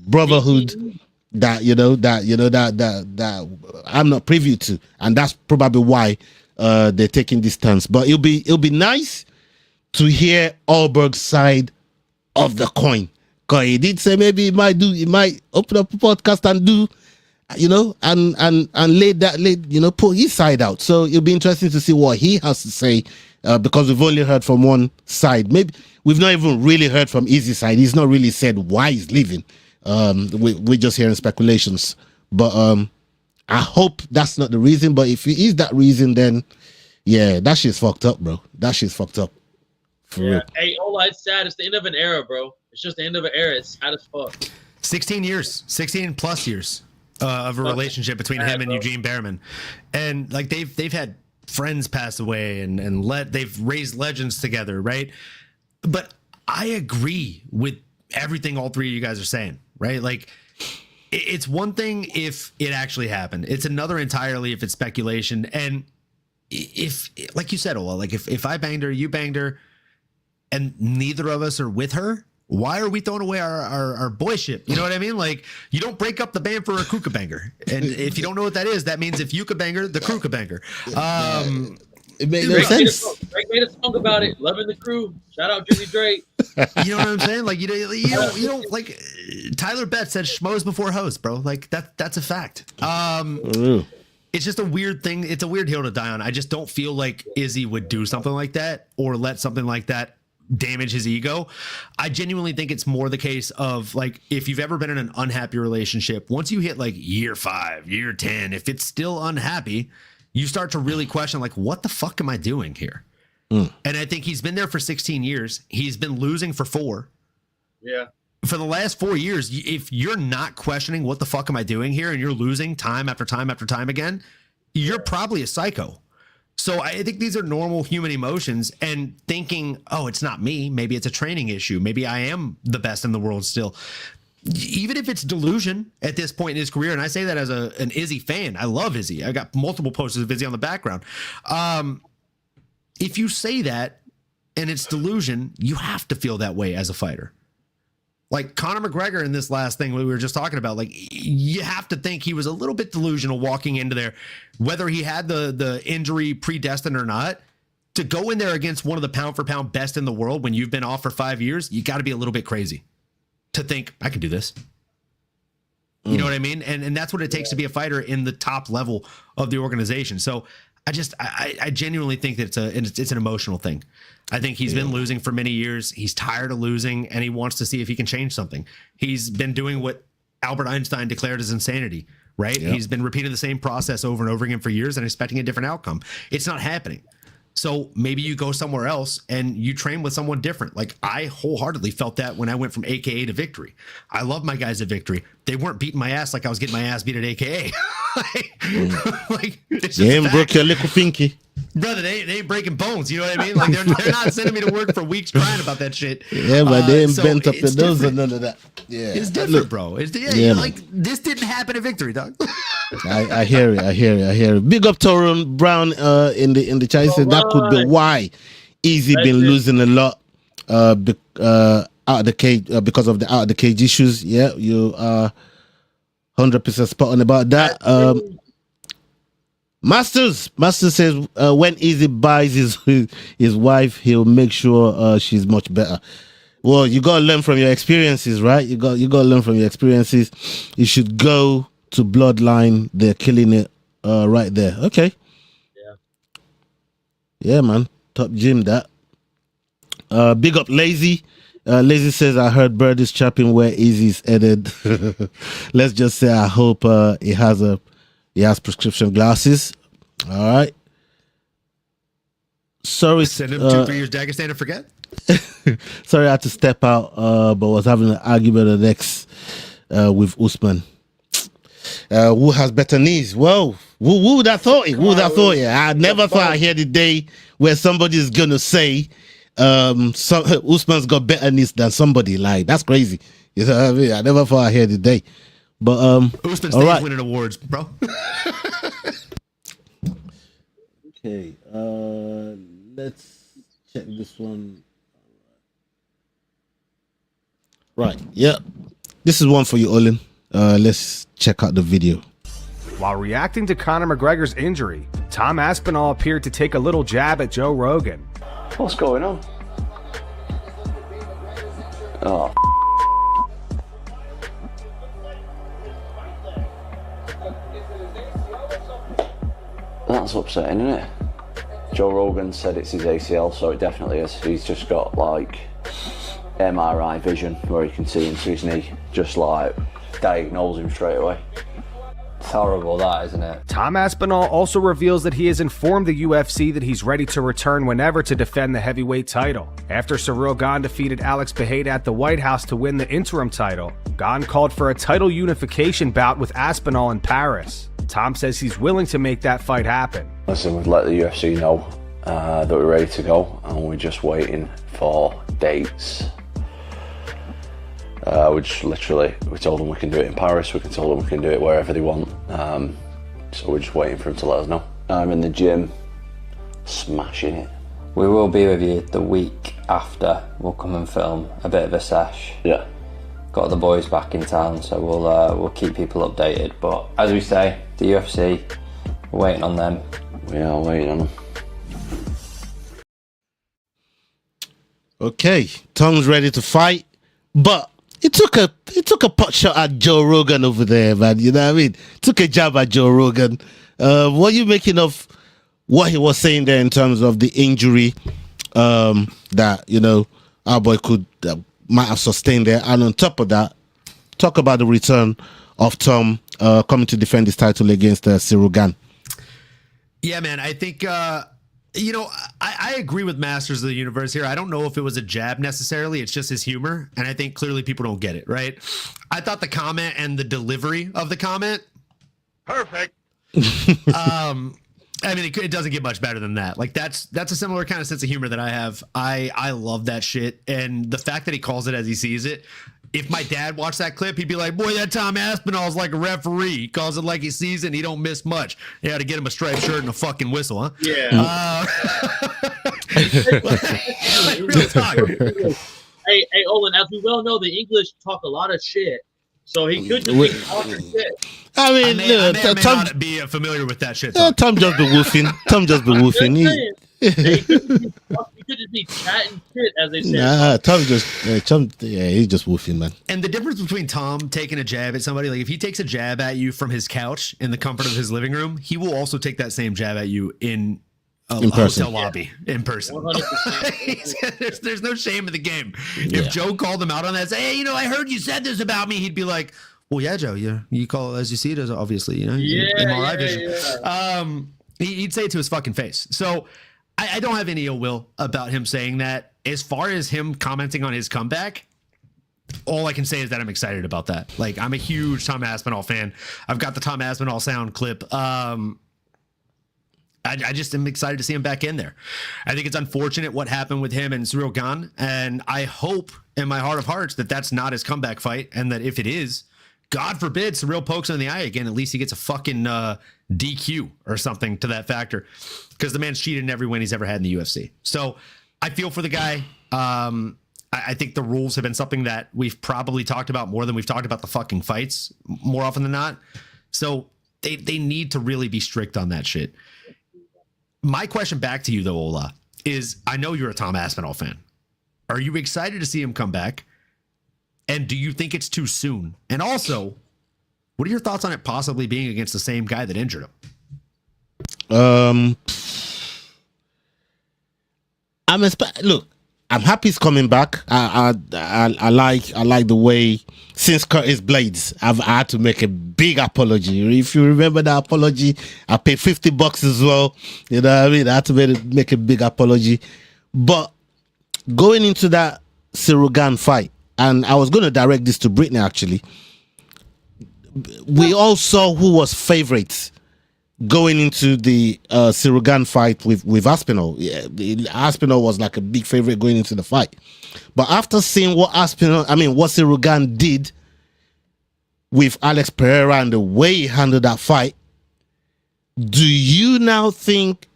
brotherhood that I'm not privy to, and that's probably why they're taking this stance. But it'll be nice to hear Alberg's side of the coin, because he did say maybe he might open up a podcast and do, and put his side out. So it'll be interesting to see what he has to say, because we've only heard from one side. Maybe we've not even really heard from Easy's side. He's not really said why he's leaving. We're just hearing speculations. But I hope that's not the reason. But if it is that reason, then that shit's fucked up, bro. That shit's fucked up. For real. Hey, Ola, it's sad. It's the end of an era, bro. It's just the end of an era. It's sad as fuck. 16 plus years. Of a relationship between him and Eugene Behrman, and like they've had friends pass away and they've raised legends together, right? But I agree with everything all three of you guys are saying, right? Like, it's one thing if it actually happened. It's another entirely if it's speculation. And if, like you said, Ola, like if I banged her, you banged her, and neither of us are with her, why are we throwing away our boyship? You know what I mean? Like, you don't break up the band for a kooka banger. And if you don't know what that is, that means if you could banger, the crew could banger. It made no sense. Drake made a song about it. Loving the crew. Shout out Drizzy Drake. You know what I'm saying? Like, you don't like Tyler Betts said schmoes before hoes, bro. Like that's a fact. It's just a weird thing. It's a weird hill to die on. I just don't feel like Izzy would do something like that or let something like that damage his ego. I genuinely think it's more the case of, like, if you've ever been in an unhappy relationship, once you hit like year 5, year 10, if it's still unhappy, you start to really question, like, what the fuck am I doing here? And I think he's been there for 16 years. He's been losing for 4. Yeah. For the last 4 years, if you're not questioning what the fuck am I doing here and you're losing time after time after time again, you're probably a psycho. So I think these are normal human emotions, and thinking, oh, it's not me. Maybe it's a training issue. Maybe I am the best in the world still. Even if it's delusion at this point in his career, and I say that as an Izzy fan. I love Izzy. I got multiple posters of Izzy on the background. If you say that and it's delusion, you have to feel that way as a fighter. Like Conor McGregor in this last thing we were just talking about, like, you have to think he was a little bit delusional walking into there, whether he had the injury predestined or not. To go in there against one of the pound for pound best in the world when you've been off for 5 years, you got to be a little bit crazy to think I can do this. You know what I mean? And that's what it takes to be a fighter in the top level of the organization. So I genuinely think that it's an emotional thing. I think he's been losing for many years. He's tired of losing, and he wants to see if he can change something. He's been doing what Albert Einstein declared as insanity, right? Yep. He's been repeating the same process over and over again for years and expecting a different outcome. It's not happening. So maybe you go somewhere else and you train with someone different. Like, I wholeheartely felt that when I went from AKA to Victory. I love my guys at Victory. They weren't beating my ass like I was getting my ass beat at AKA. It's just broke your little pinky. Brother, they ain't breaking bones. You know what I mean? Like, they're not sending me to work for weeks crying about that shit. Yeah, but they ain't bent up your nose and none of that. Yeah, it's different, bro. Like, this didn't happen at Victory, dog. I hear it. Big up Tauron Brown in the chat. He said that could be why Izzy been losing a lot out of the cage because of the out of the cage issues. Yeah, you are 100% spot on about that. Masters says when Izzy buys his wife, he'll make sure she's much better. Well, you gotta learn from your experiences, right? You gotta learn from your experiences. You should go to Bloodline. They're killing it right there. Okay. Yeah, man. Top gym that. Big up Lazy. Lazy says, I heard Bird is chapping where Izzy's headed. Let's just say I hope he has prescription glasses. All right. Sorry. Send him 2-3 years Dagestan to forget. Sorry, I had to step out, but was having an argument the next with Usman. Who has better knees? Whoa. Who would have thought it? Who would have thought it? I never thought I'd hear the day where somebody's going to say Usman's got better knees than somebody. Like, that's crazy. You know what I mean? I never thought I'd hear the day. But Usman stays winning awards, bro. Okay, let's check this one. Right, yeah. This is one for you, Olin. Let's check out the video. While reacting to Conor McGregor's injury, Tom Aspinall appeared to take a little jab at Joe Rogan. What's going on? Oh. That's upsetting, isn't it? Joe Rogan said it's his ACL, so it definitely is. He's just got like MRI vision where he can see into his knee, just like diagnose him straight away. It's horrible, that, isn't it? Tom Aspinall also reveals that he has informed the UFC that he's ready to return whenever to defend the heavyweight title. After Ciryl Gane defeated Alex Pereira at the White House to win the interim title, Gane called for a title unification bout with Aspinall in Paris. Tom says he's willing to make that fight happen. Listen, we've let the UFC know that we're ready to go, and we're just waiting for dates. We told them we can do it in Paris, we told them we can do it wherever they want. So we're just waiting for him to let us know. I'm in the gym, smashing it. We will be with you the week after. We'll come and film a bit of a sesh. Yeah. Got the boys back in town, so we'll keep people updated. But as we say, the UFC, we're waiting on them. We are waiting on them. Okay, Tom's ready to fight, but he took a pot shot at Joe Rogan over there, man. You know what I mean? Took a jab at Joe Rogan. What are you making of what he was saying there in terms of the injury that, you know, our boy might have sustained there? And on top of that, talk about the return of Tom coming to defend his title against Cyril Gane. Yeah, man, I think, you know, I agree with Masters of the Universe here. I don't know if it was a jab necessarily. It's just his humor. And I think clearly people don't get it, right? I thought the comment and the delivery of the comment. Perfect. I mean, it doesn't get much better than that. Like that's a similar kind of sense of humor that I have. I love that shit. And the fact that he calls it as he sees it. If my dad watched that clip, he'd be like, boy, that Tom Aspinall's like a referee. He calls it like he sees it and he don't miss much. You got to get him a striped shirt and a fucking whistle, huh? Yeah. Real talk. Hey, Olin, as we well know, the English talk a lot of shit. So he could just be talking shit. I mean, I may not be familiar with that shit. Tom just be woofing. Tom just be woofing. He could just be chatting shit, as they say. Nah, Tom just, he's just woofing, man. And the difference between Tom taking a jab at somebody, like if he takes a jab at you from his couch in the comfort of his living room, he will also take that same jab at you in a hotel lobby in person. 100%. There's no shame in the game. If Joe called him out on that, say, hey, you know, I heard you said this about me, he'd be like, well, yeah, Joe, you call it as you see it, as obviously, you know, MRI vision. He'd say it to his fucking face. So I don't have any ill will about him saying that. As far as him commenting on his comeback, all I can say is that I'm excited about that. Like, I'm a huge Tom Aspinall fan. I've got the Tom Aspinall sound clip. I just am excited to see him back in there. I think it's unfortunate what happened with him and Cyril Gane, and I hope in my heart of hearts that that's not his comeback fight, and that if it is, God forbid Cyril pokes him in the eye again, at least he gets a fucking DQ or something to that factor, because the man's cheated in every win he's ever had in the UFC. So I feel for the guy. I think the rules have been something that we've probably talked about more than we've talked about the fucking fights more often than not. So they need to really be strict on that shit. My question back to you, though, Ola, is I know you're a Tom Aspinall fan. Are you excited to see him come back? And do you think it's too soon? And also, what are your thoughts on it possibly being against the same guy that injured him? Look, I'm happy he's coming back. I like the way, since Curtis Blades, I had to make a big apology. If you remember that apology, I paid $50 as well. You know what I mean? I had to make a big apology. But going into that Cyril Gane fight, and I was going to direct this to Brittany actually, we all saw who was favorites going into the Cyril Gane fight with Aspinall. Yeah, Aspinall was like a big favorite going into the fight. But after seeing what Cyril Gane did with Alex Pereira and the way he handled that fight, do you now think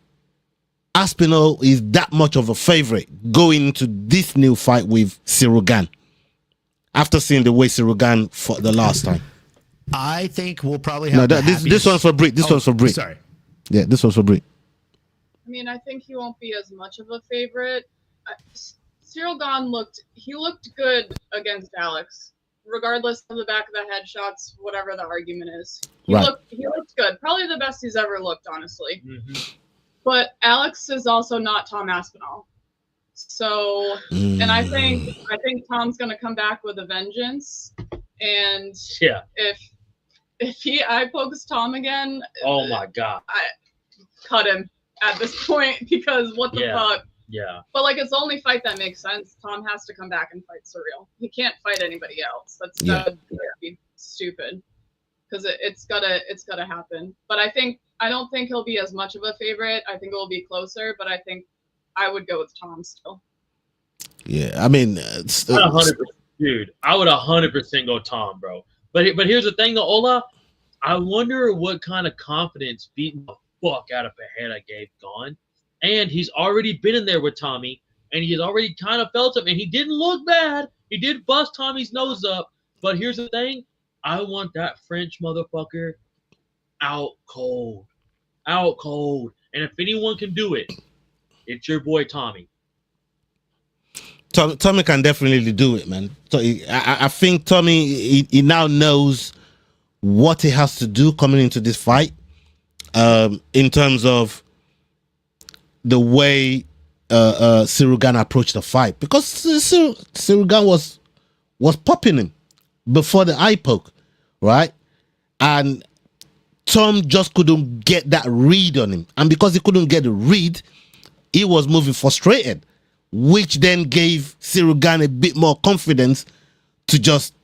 Aspinall is that much of a favorite going into this new fight with Cyril Gane after seeing the way Cyril Gane fought the last time? I think we'll probably have this one's for Brit. This one's for Brit. Sorry. Yeah, this one's for Brit. I mean, I think he won't be as much of a favorite. Cyril Gane looked good against Alex, regardless of the back of the head shots, whatever the argument is. He looked good. Probably the best he's ever looked, honestly. Mm-hmm. But Alex is also not Tom Aspinall. So, and I think Tom's gonna come back with a vengeance. And if he eye pokes Tom again, oh my god, I cut him at this point, because what the fuck? Yeah. But like, it's the only fight that makes sense. Tom has to come back and fight Cyril. He can't fight anybody else. That's stupid, because it's gotta happen. But I think I don't think he'll be as much of a favorite. I think it will be closer, but I think I would go with Tom still. Yeah, I mean, dude, I would 100% go Tom, bro. But here's the thing, though, Ola. I wonder what kind of confidence beating the fuck out of Pereira gave Gone. And he's already been in there with Tommy, and he's already kind of felt him, and he didn't look bad. He did bust Tommy's nose up. But here's the thing. I want that French motherfucker out cold. Out cold. And if anyone can do it, it's your boy Tommy. Tommy can definitely do it, man. So I think Tommy, he now knows what he has to do coming into this fight, in terms of the way Ciryl Gane approached the fight, because Ciryl Gane was popping him before the eye poke, right? And Tom just couldn't get that read on him, and because he couldn't get the read, he was moving frustrated, which then gave Ciryl Gane a bit more confidence to just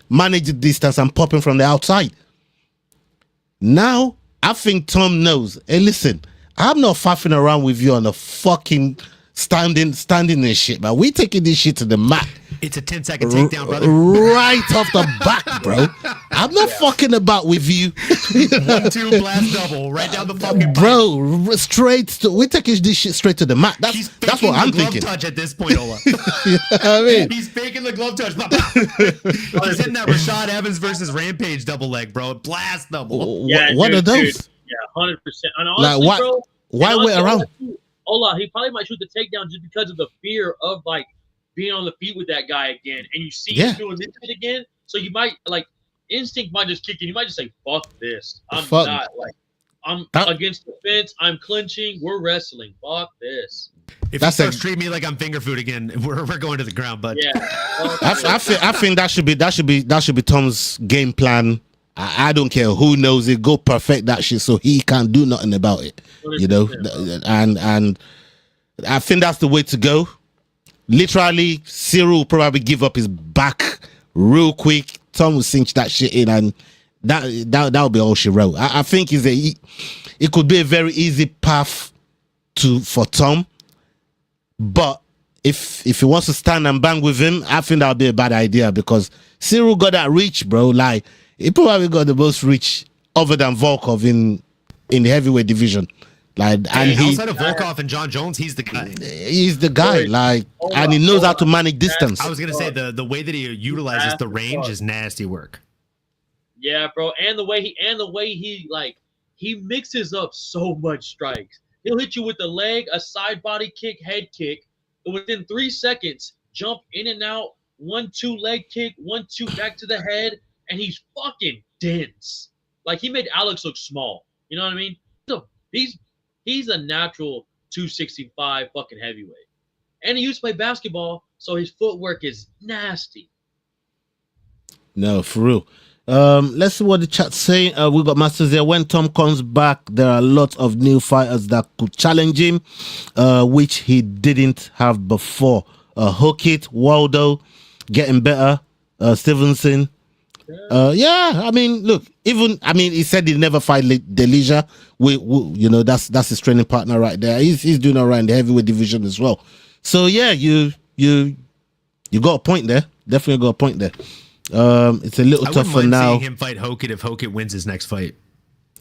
manage the distance and pop him from the outside. Now, I think Tom knows, hey, listen, I'm not faffing around with you on the fucking standing and shit, man. We taking this shit to the mat. It's a 10-second takedown, brother. Right off the back, bro. I'm not fucking about with you. 1-2 blast double right down the fucking pipe. Bro, we're taking this shit straight to the mat. That's what I'm thinking. Glove touch at this point, Ola. I mean, he's faking the glove touch. He's hitting that Rashad Evans versus Rampage double leg, bro. Blast double. Yeah, what are those? Dude. Yeah, 100%. And honestly, like, bro, why wait around? Ola, he probably might shoot the takedown just because of the fear of like being on the feet with that guy again, and you see him doing this shit again. So you might like instinct might just kick in. You might just say, "Fuck this! I'm against the fence. I'm clinching. We're wrestling. Fuck this." If he starts treating me like I'm finger food again, we're going to the ground, bud. Yeah, I think that should be Tom's game plan. I don't care who knows it. Go perfect that shit so he can't do nothing about it. You know, and I think that's the way to go. Literally, Ciryl will probably give up his back real quick. Tom will cinch that shit in, and that'll be all she wrote. I think it could be a very easy path for Tom, but if he wants to stand and bang with him, I think that'll be a bad idea, because Ciryl got that reach, bro. Like, he probably got the most reach other than Volkov in the heavyweight division. Like, and outside of Volkov and John Jones, he's the guy. He's the guy, like, and he knows how to manage distance. I was gonna say the way that he utilizes the range is nasty work. Yeah, bro, and the way he mixes up so much strikes. He'll hit you with the leg, a side body kick, head kick, and within 3 seconds, jump in and out, 1-2 leg kick, 1-2 back to the head, and he's fucking dense. Like, he made Alex look small. You know what I mean? He's a natural 265 fucking heavyweight. And he used to play basketball, so his footwork is nasty. No, for real. Let's see what the chat's saying. We got Masters there. When Tom comes back, there are lots of new fighters that could challenge him, which he didn't have before. Hookit, Waldo, getting better. Stevenson. Yeah, I mean, look, he said he'd never fight Delija. You know, that's his training partner right there. He's doing all right in the heavyweight division as well. So yeah, you got a point there. Definitely got a point there. It's a little tough for now. Seeing him fight Hokit if Hokit wins his next fight.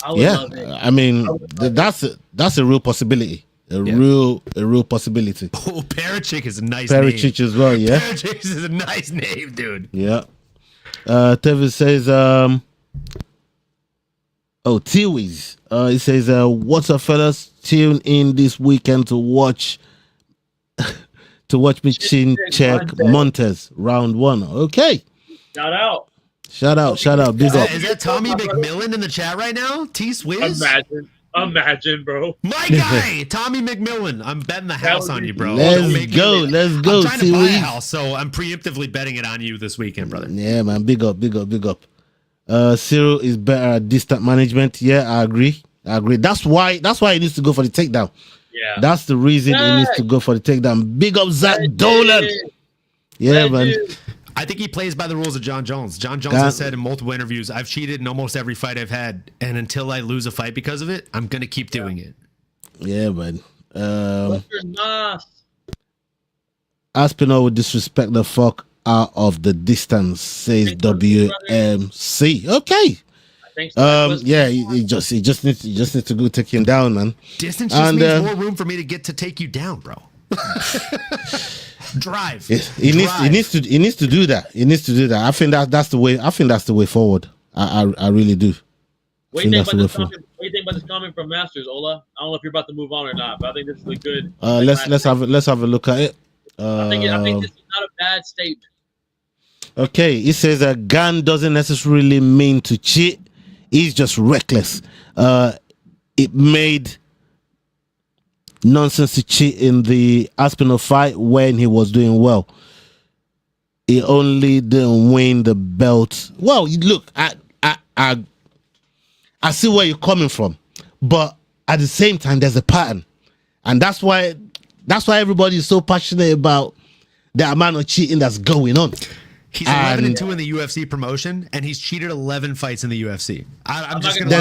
I mean, that's a real possibility. A real possibility. Oh, Parachik is a nice name. Parachik as well, yeah. Parachik is a nice name, dude. Yeah. Tevin says, Tiwi's. He says, what's up, fellas? Tune in this weekend to watch me chin check Montez round 1. Okay. Shout out. Big up. Is that Tommy McMillan in the chat right now? T-Swizz? Imagine, bro. My guy, Tommy McMillan. I'm betting the house on you, bro. Let's go. I'm trying to buy a house, so I'm preemptively betting it on you this weekend, brother. Yeah, man. Big up. Ciryl is better at distant management. Yeah, I agree. That's why he needs to go for the takedown. Yeah. That's the reason he needs to go for the takedown. Big up Zach Dolan. Yeah, man. I think he plays by the rules of John Jones. John Jones has said in multiple interviews, I've cheated in almost every fight I've had, and until I lose a fight because of it, I'm gonna keep doing it. Yeah, man. Aspinall would disrespect the fuck out of the distance, says WMC. Okay. Yeah, he just needs to go take him down, man. Distance just means more room for me to get to take you down, bro. Drive. He needs to do that. He needs to do that. I think that's the way. I think that's the way forward. I really do. What do you think about this comment from Masters, Ola? I don't know if you're about to move on or not, but I think this is a good. Let's have a look at it. I think this is not a bad statement. Okay, he says a gun doesn't necessarily mean to cheat. He's just reckless. It made nonsense to cheat in the Aspinall fight when he was doing well. He only didn't win the belt. Well, look, I see where you're coming from, but at the same time, there's a pattern, and that's why everybody is so passionate about the amount of cheating that's going on. He's 11-2 in the UFC promotion, and he's cheated 11 fights in the UFC. I'm just going to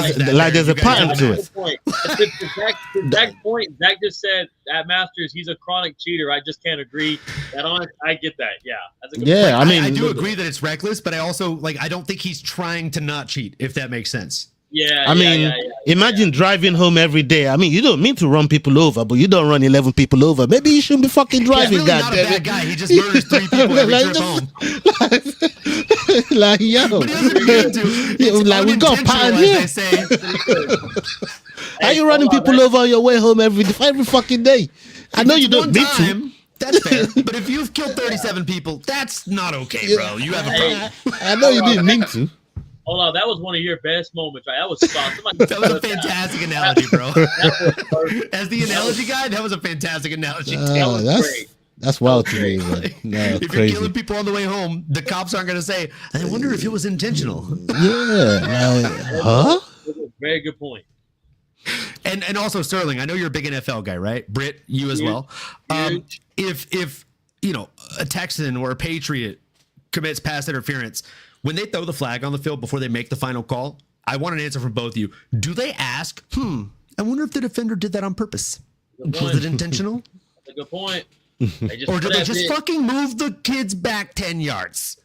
there's a pattern to it. To Zach's point, Zach just said at Masters he's a chronic cheater. I just can't agree. I get that. Yeah, that's a good point. I mean, I do agree that it's reckless, but I also I don't think he's trying to not cheat. If that makes sense. Yeah. I mean, imagine driving home every day. I mean, you don't mean to run people over, but you don't run 11 people over. Maybe you shouldn't be fucking driving. He's really not a bad guy. He just murders 3 people every trip home. Like, yo, but he doesn't mean to. Like, we got a pattern here. How you running people over on your way home every fucking day? I know you don't mean to. That's fair. But if you've killed 37 people, that's not okay, bro. You have a problem. I know you didn't mean to. Hold on, that was one of your best moments, right? That was that was a fantastic analogy, bro. As the analogy guy, that was a fantastic analogy. That was great. That's wild to me, man. No, if crazy. You're killing people on the way home, the cops aren't going to say, I wonder if it was intentional. Yeah. Huh? Very good point. And also, Sterling, I know you're a big NFL guy, right? Britt, you as well. If a Texan or a Patriot commits pass interference, when they throw the flag on the field before they make the final call, I want an answer from both of you. Do they ask, I wonder if the defender did that on purpose? Was it intentional? That's a good point. Or did they just fucking move the kids back 10 yards?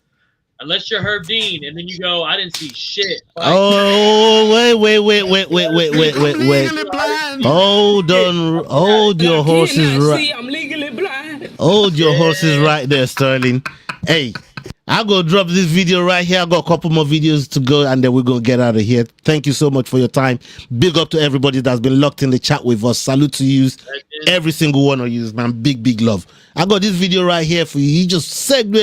Unless you're Herb Dean, and then you go, I didn't see shit. Oh, wait. Hold on. Hold your horses right. I'm legally blind. Hold your horses right there, Sterling. Hey, I'll go drop this video right here. I got a couple more videos to go, and then we're going to get out of here. Thank you so much for your time. Big up to everybody that's been locked in the chat with us. Salute to you, every single one of you, man. Big love. I got this video right here for you. He just segued,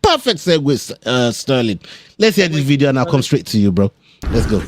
perfect segue, Sterling. Let's hear this video, and I'll come straight to you, bro. Let's go.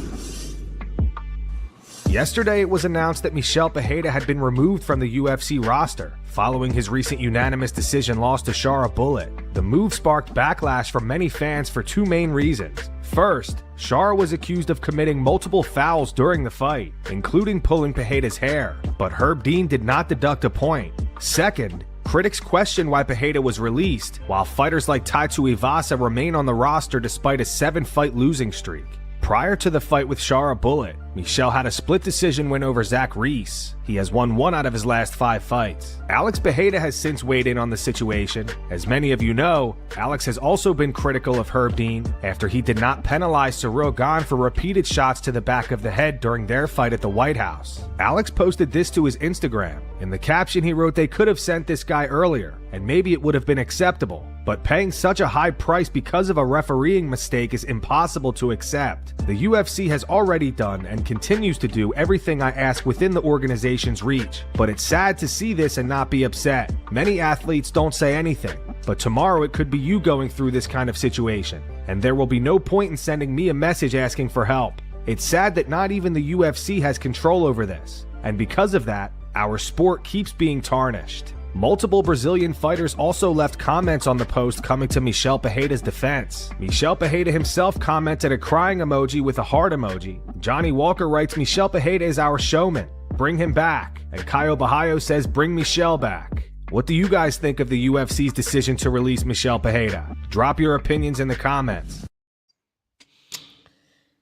Yesterday, it was announced that Michel Pereira had been removed from the UFC roster, following his recent unanimous decision loss to Shara Bullet. The move sparked backlash from many fans for 2 main reasons. First, Shara was accused of committing multiple fouls during the fight, including pulling Pereira's hair, but Herb Dean did not deduct a point. Second, critics question why Pereira was released, while fighters like Taito Ivasa remain on the roster despite a 7-fight losing streak. Prior to the fight with Shara Bullet, Michel had a split decision win over Zach Reese. He has won 1 out of his last 5 fights. Alex Pereira has since weighed in on the situation. As many of you know, Alex has also been critical of Herb Dean after he did not penalize Ciryl Gane for repeated shots to the back of the head during their fight at the White House. Alex posted this to his Instagram. In the caption, he wrote they could have sent this guy earlier, and maybe it would have been acceptable. But paying such a high price because of a refereeing mistake is impossible to accept. The UFC has already done and continues to do everything I ask within the organization's reach, but it's sad to see this and not be upset. Many athletes don't say anything, but tomorrow it could be you going through this kind of situation, and there will be no point in sending me a message asking for help. It's sad that not even the UFC has control over this, and because of that, our sport keeps being tarnished. Multiple Brazilian fighters also left comments on the post coming to Michel Pereira's defense. Michel Pereira himself commented a crying emoji with a heart emoji. Johnny Walker writes, Michel Pereira is our showman. Bring him back. And Caio Bahayo says, bring Michel back. What do you guys think of the UFC's decision to release Michel Pereira? Drop your opinions in the comments.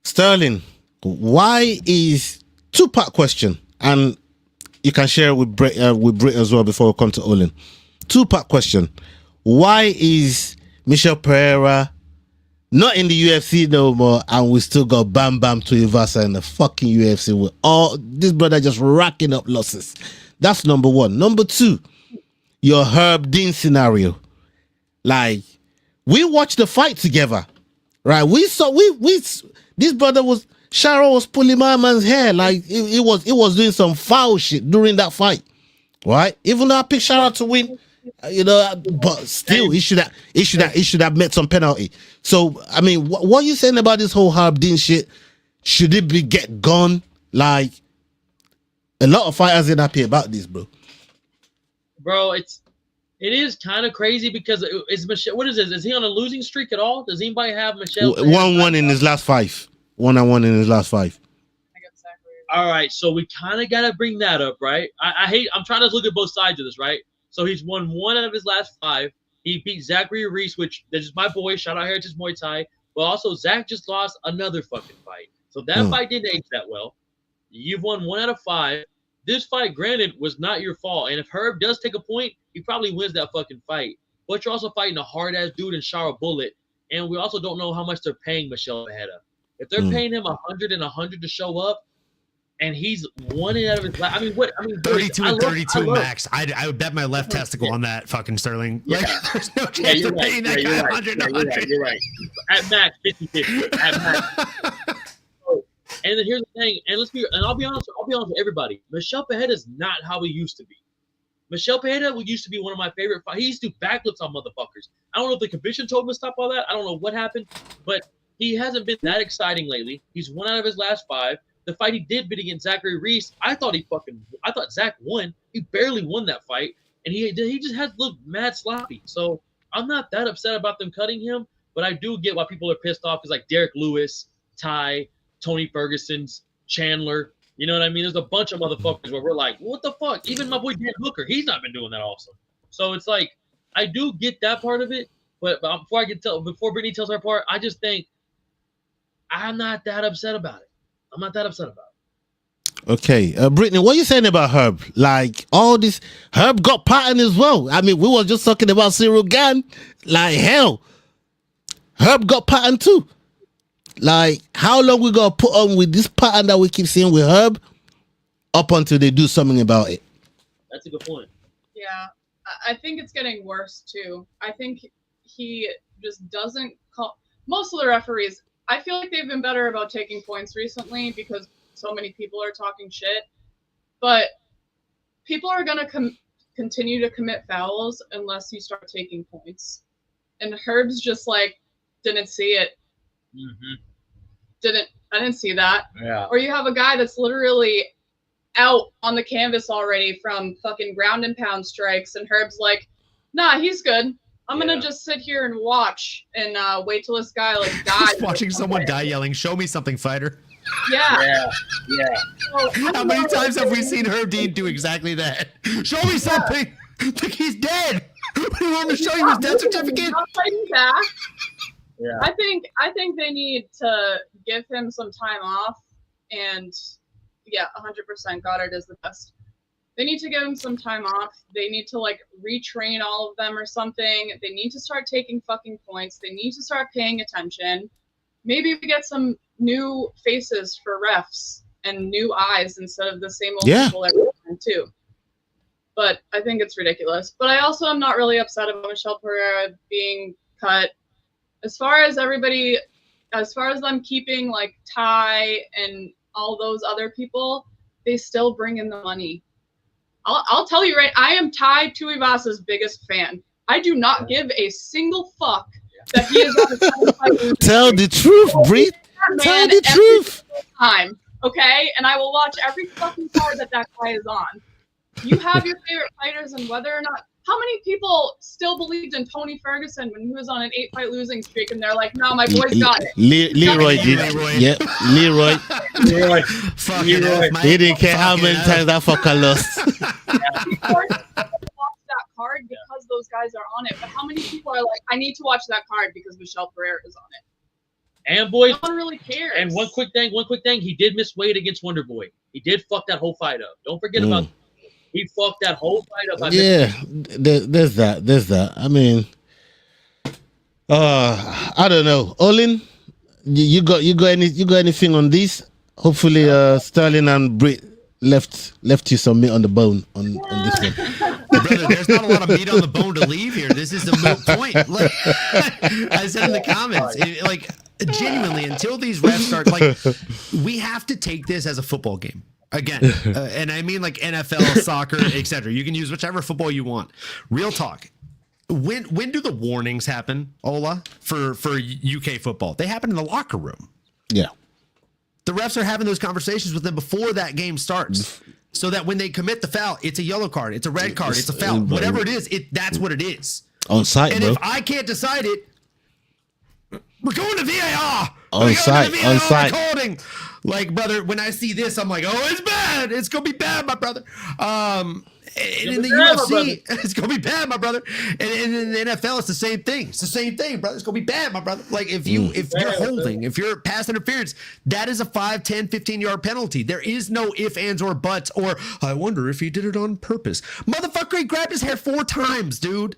Sterling, why is two-part question, and you can share with Brit as well before we come to Olin. Two-part question. Why is Michel Pereira not in the UFC no more, and we still got Bam Bam Tuivasa in the fucking UFC with all this brother just racking up losses? That's number one. Number two, your Herb Dean scenario. Like, we watched the fight together, right? We saw this brother was Sharo was pulling my man's hair, like it was doing some foul shit during that fight, right? Even though I picked Sharo to win, but still he should have met some penalty. So I mean, what are you saying about this whole Herb Dean shit? Should it be get gone? Like, a lot of fighters ain't happy about this, bro. Bro, it is kind of crazy because is Michel. What is this? Is he on a losing streak at all? Does anybody have Michel? 1-1 in his last 5. 1-1 in his last 5. All right, so we kind of got to bring that up, right? I'm trying to look at both sides of this, right? So he's won 1 out of his last 5. He beat Zachary Reese, which is my boy. Shout out Heritage Muay Thai. But also, Zach just lost another fucking fight. So that fight didn't age that well. You've won 1 out of 5. This fight, granted, was not your fault. And if Herb does take a point, he probably wins that fucking fight. But you're also fighting a hard-ass dude in Shara Bullet. And we also don't know how much they're paying Michel Pereira. If they're paying him 100 and 100 to show up, and he's won it out of his last, 32 and 32 max. I would bet my left testicle on that, fucking Sterling. Yeah. Like, there's no chance they're paying that guy 100 and 100. You're right. At max, 50-50. At max. And then here's the thing, and I'll be honest with everybody. Michel Pereira is not how he used to be. Michel Pereira used to be one of my favorite fighters. He used to do backflips on motherfuckers. I don't know if the commission told him to stop all that. I don't know what happened, but he hasn't been that exciting lately. He's 1 out of his last 5. The fight he did beat against Zachary Reese, I thought Zach won. He barely won that fight, and he just has looked mad sloppy. So I'm not that upset about them cutting him, but I do get why people are pissed off. Because like Derek Lewis, Ty, Tony Ferguson's, Chandler, you know what I mean? There's a bunch of motherfuckers where we're like, what the fuck? Even my boy Dan Hooker, he's not been doing that also. So it's like, I do get that part of it, but before Brittany tells her part, I just think I'm not that upset about it. Okay, Brittany, what are you saying about Herb? Like, all this, Herb got pattern as well. I mean, we were just talking about Cyril Gann. Like, hell, Herb got pattern too. Like, how long we gonna put on with this pattern that we keep seeing with Herb up until they do something about it? That's a good point. Yeah, I think it's getting worse too. I think he just doesn't call. Most of the referees, I feel like they've been better about taking points recently because so many people are talking shit. But people are gonna continue to commit fouls unless you start taking points. And Herb's just like, didn't see it. I didn't see that. Yeah. Or you have a guy that's literally out on the canvas already from fucking ground and pound strikes, and Herb's like, nah, he's good. I'm gonna just sit here and watch and wait till this guy like dies. Watching someone die yelling, show me something, fighter. Yeah. So, How many times have we seen Herb Dean do exactly that? Show me something. Like he's dead. What do you want me to show you his death certificate? Not fighting back. Yeah. I think they need to give him some time off, and 100% Goddard is the best. They need to give him some time off. They need to like retrain all of them or something. They need to start taking fucking points. They need to start paying attention. Maybe we get some new faces for refs and new eyes instead of the same old people every time too. But I think it's ridiculous. But I also am not really upset about Michel Pereira being cut. As far as them keeping like Ty and all those other people, they still bring in the money. I'll tell you right, I am Ty Tuivasa's biggest fan. I do not give a single fuck that he is on the fight. Tell the truth, Bree. Tell the truth. Time, okay? And I will watch every fucking card that guy is on. You have your favorite fighters, and whether or not, how many people still believed in Tony Ferguson when he was on an 8-fight losing streak, and they're like, no, my boy's got it. Leroy did. Yep, Leroy. He didn't care how many times that fucker lost. Watch that card on it, but how many people are like, I need to watch that card because Michelle Pereira is on it? And boys, no one really cares. And one quick thing, he did miss weight against Wonder Boy. He did fuck that whole fight up. Don't forget about that. He fucked that whole fight up. There's that. I mean, I don't know. Olin, you got anything on this? Hopefully, Sterling and Britt left you some meat on the bone on this one. Brother, there's not a lot of meat on the bone to leave here. This is a moot point. Like I said in the comments, genuinely, until these refs start, like, we have to take this as a football game. Again, and I mean like NFL, soccer, etc. You can use whichever football you want. Real talk. When do the warnings happen, Ola, for UK football? They happen in the locker room. Yeah. The refs are having those conversations with them before that game starts, so that when they commit the foul, it's a yellow card, it's a red card, it's a foul, whatever it is. That's what it is. On site, and bro. if I can't decide it, we're going to VAR. On site. Recording. Like, brother, when I see this, I'm like, oh, it's bad. It's gonna be bad, my brother. And in the UFC, it's gonna be bad, my brother. And in the NFL, it's the same thing. It's the same thing, brother. It's gonna be bad, my brother. Like, if you're holding, if you're pass interference, that is a 5, 10, 15-yard penalty. There is no ifs, ands, or buts, or I wonder if he did it on purpose. Motherfucker, he grabbed his hair 4 times, dude.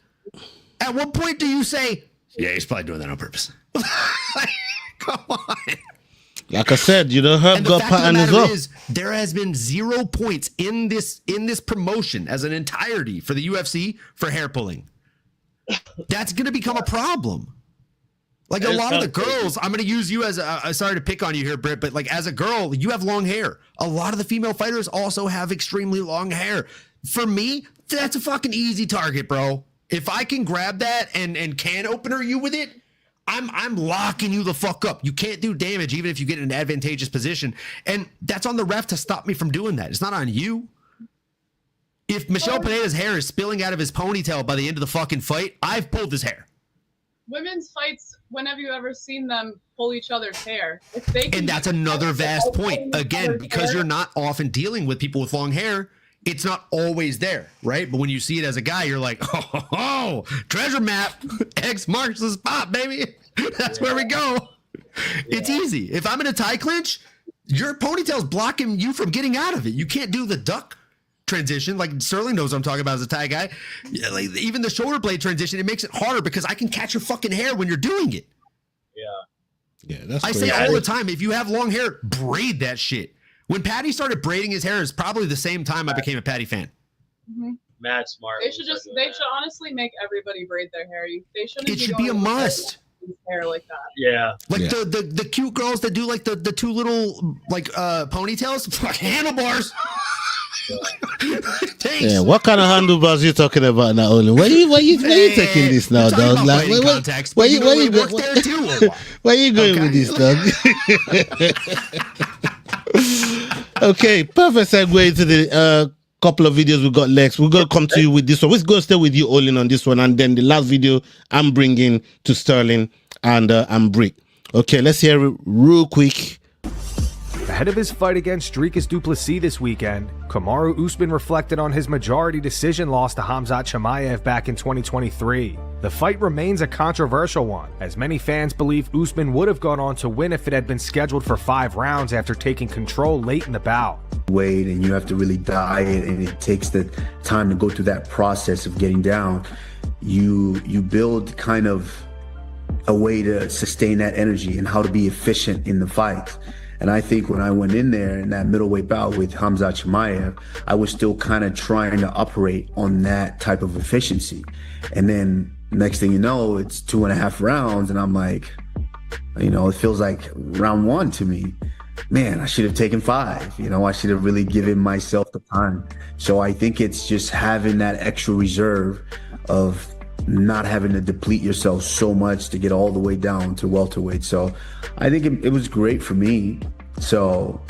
At what point do you say, yeah, he's probably doing that on purpose? Come on. Like I said, Herb got pattern as well. There has been 0 points in this promotion as an entirety for the UFC for hair pulling. That's going to become a problem. Like, a lot of the girls, I'm going to use you as sorry to pick on you here, Britt, but like, as a girl, you have long hair. A lot of the female fighters also have extremely long hair. For me, that's a fucking easy target, bro. If I can grab that and can opener you with it, I'm locking you the fuck up. You can't do damage even if you get in an advantageous position. And that's on the ref to stop me from doing that. It's not on you. If Michel Pineda's hair is spilling out of his ponytail by the end of the fucking fight, I've pulled his hair. Women's fights, when have you ever seen them pull each other's hair? If they can, and that's another vast point. Again, because you're not often dealing with people with long hair, it's not always there, right? But when you see it as a guy, you're like, oh, treasure map, X marks the spot, baby. That's where we go. It's easy. If I'm in a tie clinch, your ponytail's blocking you from getting out of it. You can't do the duck transition. Like, Sterling knows what I'm talking about as a tie guy. Like, even the shoulder blade transition, it makes it harder because I can catch your fucking hair when you're doing it. Yeah, that's I say all the time, if you have long hair, braid that shit. When Patty started braiding his hair is probably the same time I became a Patty fan. Mad smart. They should honestly make everybody braid their hair. They shouldn't. It should be a must. Hair like that. Yeah. Like the cute girls that do like the 2 little like ponytails, like handlebars. Yeah, what kind of handlebars are you talking about now, Olin? Where you taking this now, dog? Like, where you going with this, dog? Okay, perfect segue into the couple of videos we got next. We're going to come to you with this one. We're going to stay with you, Olin, on this one. And then the last video I'm bringing to Sterling and Brick. Okay, let's hear it real quick. Ahead of his fight against Dricus Du Plessis this weekend, Kamaru Usman reflected on his majority decision loss to Khamzat Chimaev back in 2023. The fight remains a controversial one, as many fans believe Usman would have gone on to win if it had been scheduled for 5 rounds after taking control late in the bout. Weight, and you have to really diet, and it takes the time to go through that process of getting down. You build kind of a way to sustain that energy and how to be efficient in the fight. And I think when I went in there in that middleweight bout with Khamzat Chimaev, I was still kind of trying to operate on that type of efficiency. And then next thing you know, it's 2.5 rounds, and I'm like, it feels like round 1 to me. Man, I should have taken 5. I should have really given myself the time. So I think it's just having that extra reserve of not having to deplete yourself so much to get all the way down to welterweight. So I think it was great for me. So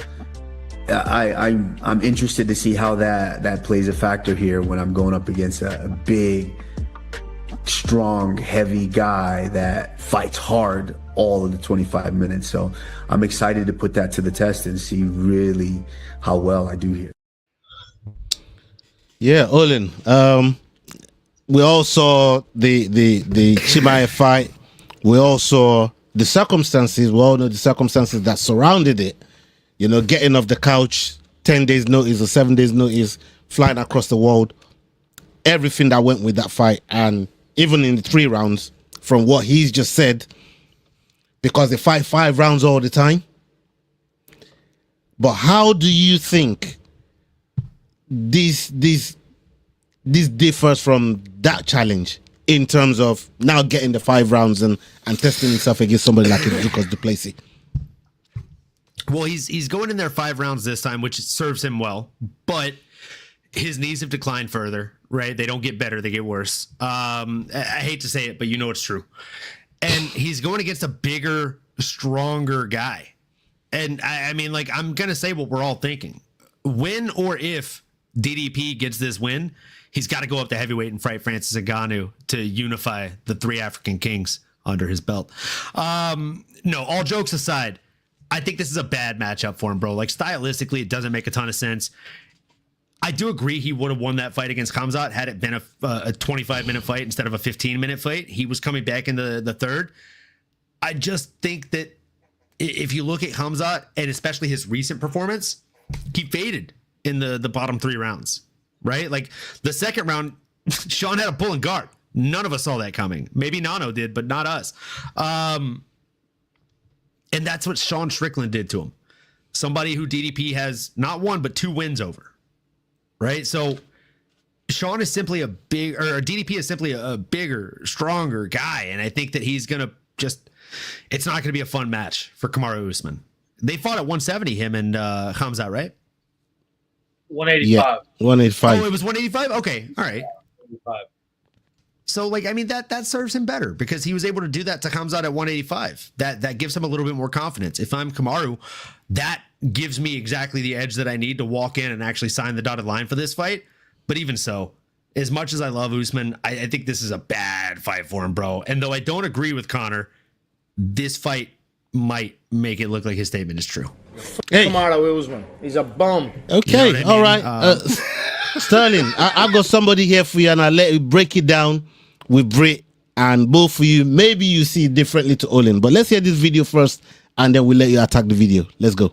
I'm interested to see how that plays a factor here when I'm going up against a big, strong, heavy guy that fights hard all of the 25 minutes. So I'm excited to put that to the test and see really how well I do here. Yeah, Olin. we all saw the Chimaev fight. We all saw the circumstances. We all know the circumstances that surrounded it. You know, getting off the couch, 10 days notice or 7 days notice, flying across the world, everything that went with that fight. And even in the 3 rounds, from what he's just said, because they fight 5 rounds all the time. But how do you think this differs from that challenge in terms of now getting the 5 rounds and testing himself against somebody like Dricus Du Plessis? Well, he's going in there 5 rounds this time, which serves him well, but his knees have declined further, right? They don't get better, they get worse. I hate to say it, but you know it's true. And he's going against a bigger, stronger guy. And I mean, like, I'm going to say what we're all thinking. When or if DDP gets this win, he's got to go up to heavyweight and fight Francis Ngannou to unify the 3 African kings under his belt. No, all jokes aside, I think this is a bad matchup for him, bro. Like, stylistically, it doesn't make a ton of sense. I do agree he would have won that fight against Khamzat had it been a 25-minute fight instead of a 15-minute fight. He was coming back in the third. I just think that if you look at Khamzat, and especially his recent performance, he faded in the bottom 3 rounds, right? Like, the second round, Sean had a pulling guard. None of us saw that coming. Maybe Nano did, but not us. And that's what Sean Strickland did to him. Somebody who DDP has not 1, but 2 wins over. Right? So Sean is simply DDP is simply a bigger, stronger guy. And I think that he's going to it's not going to be a fun match for Kamaru Usman. They fought at 170, him and Khamzat, right? 185. Yeah, 185. Oh, it was 185? Okay. All right. 185. So, like, I mean, that serves him better because he was able to do that to Khamzat at 185. That gives him a little bit more confidence. If I'm Kamaru, that gives me exactly the edge that I need to walk in and actually sign the dotted line for this fight. But even so, as much as I love Usman, I think this is a bad fight for him, bro. And though I don't agree with Connor, this fight might make it look like his statement is true. Hey. Kamaru Usman. He's a bum. Okay, You know what I all mean? right. Sterling, I got somebody here for you, and I'll let you break it down with Brit, and both of you, maybe you see it differently to Olin. But let's hear this video first, and then we'll let you attack the video. Let's go.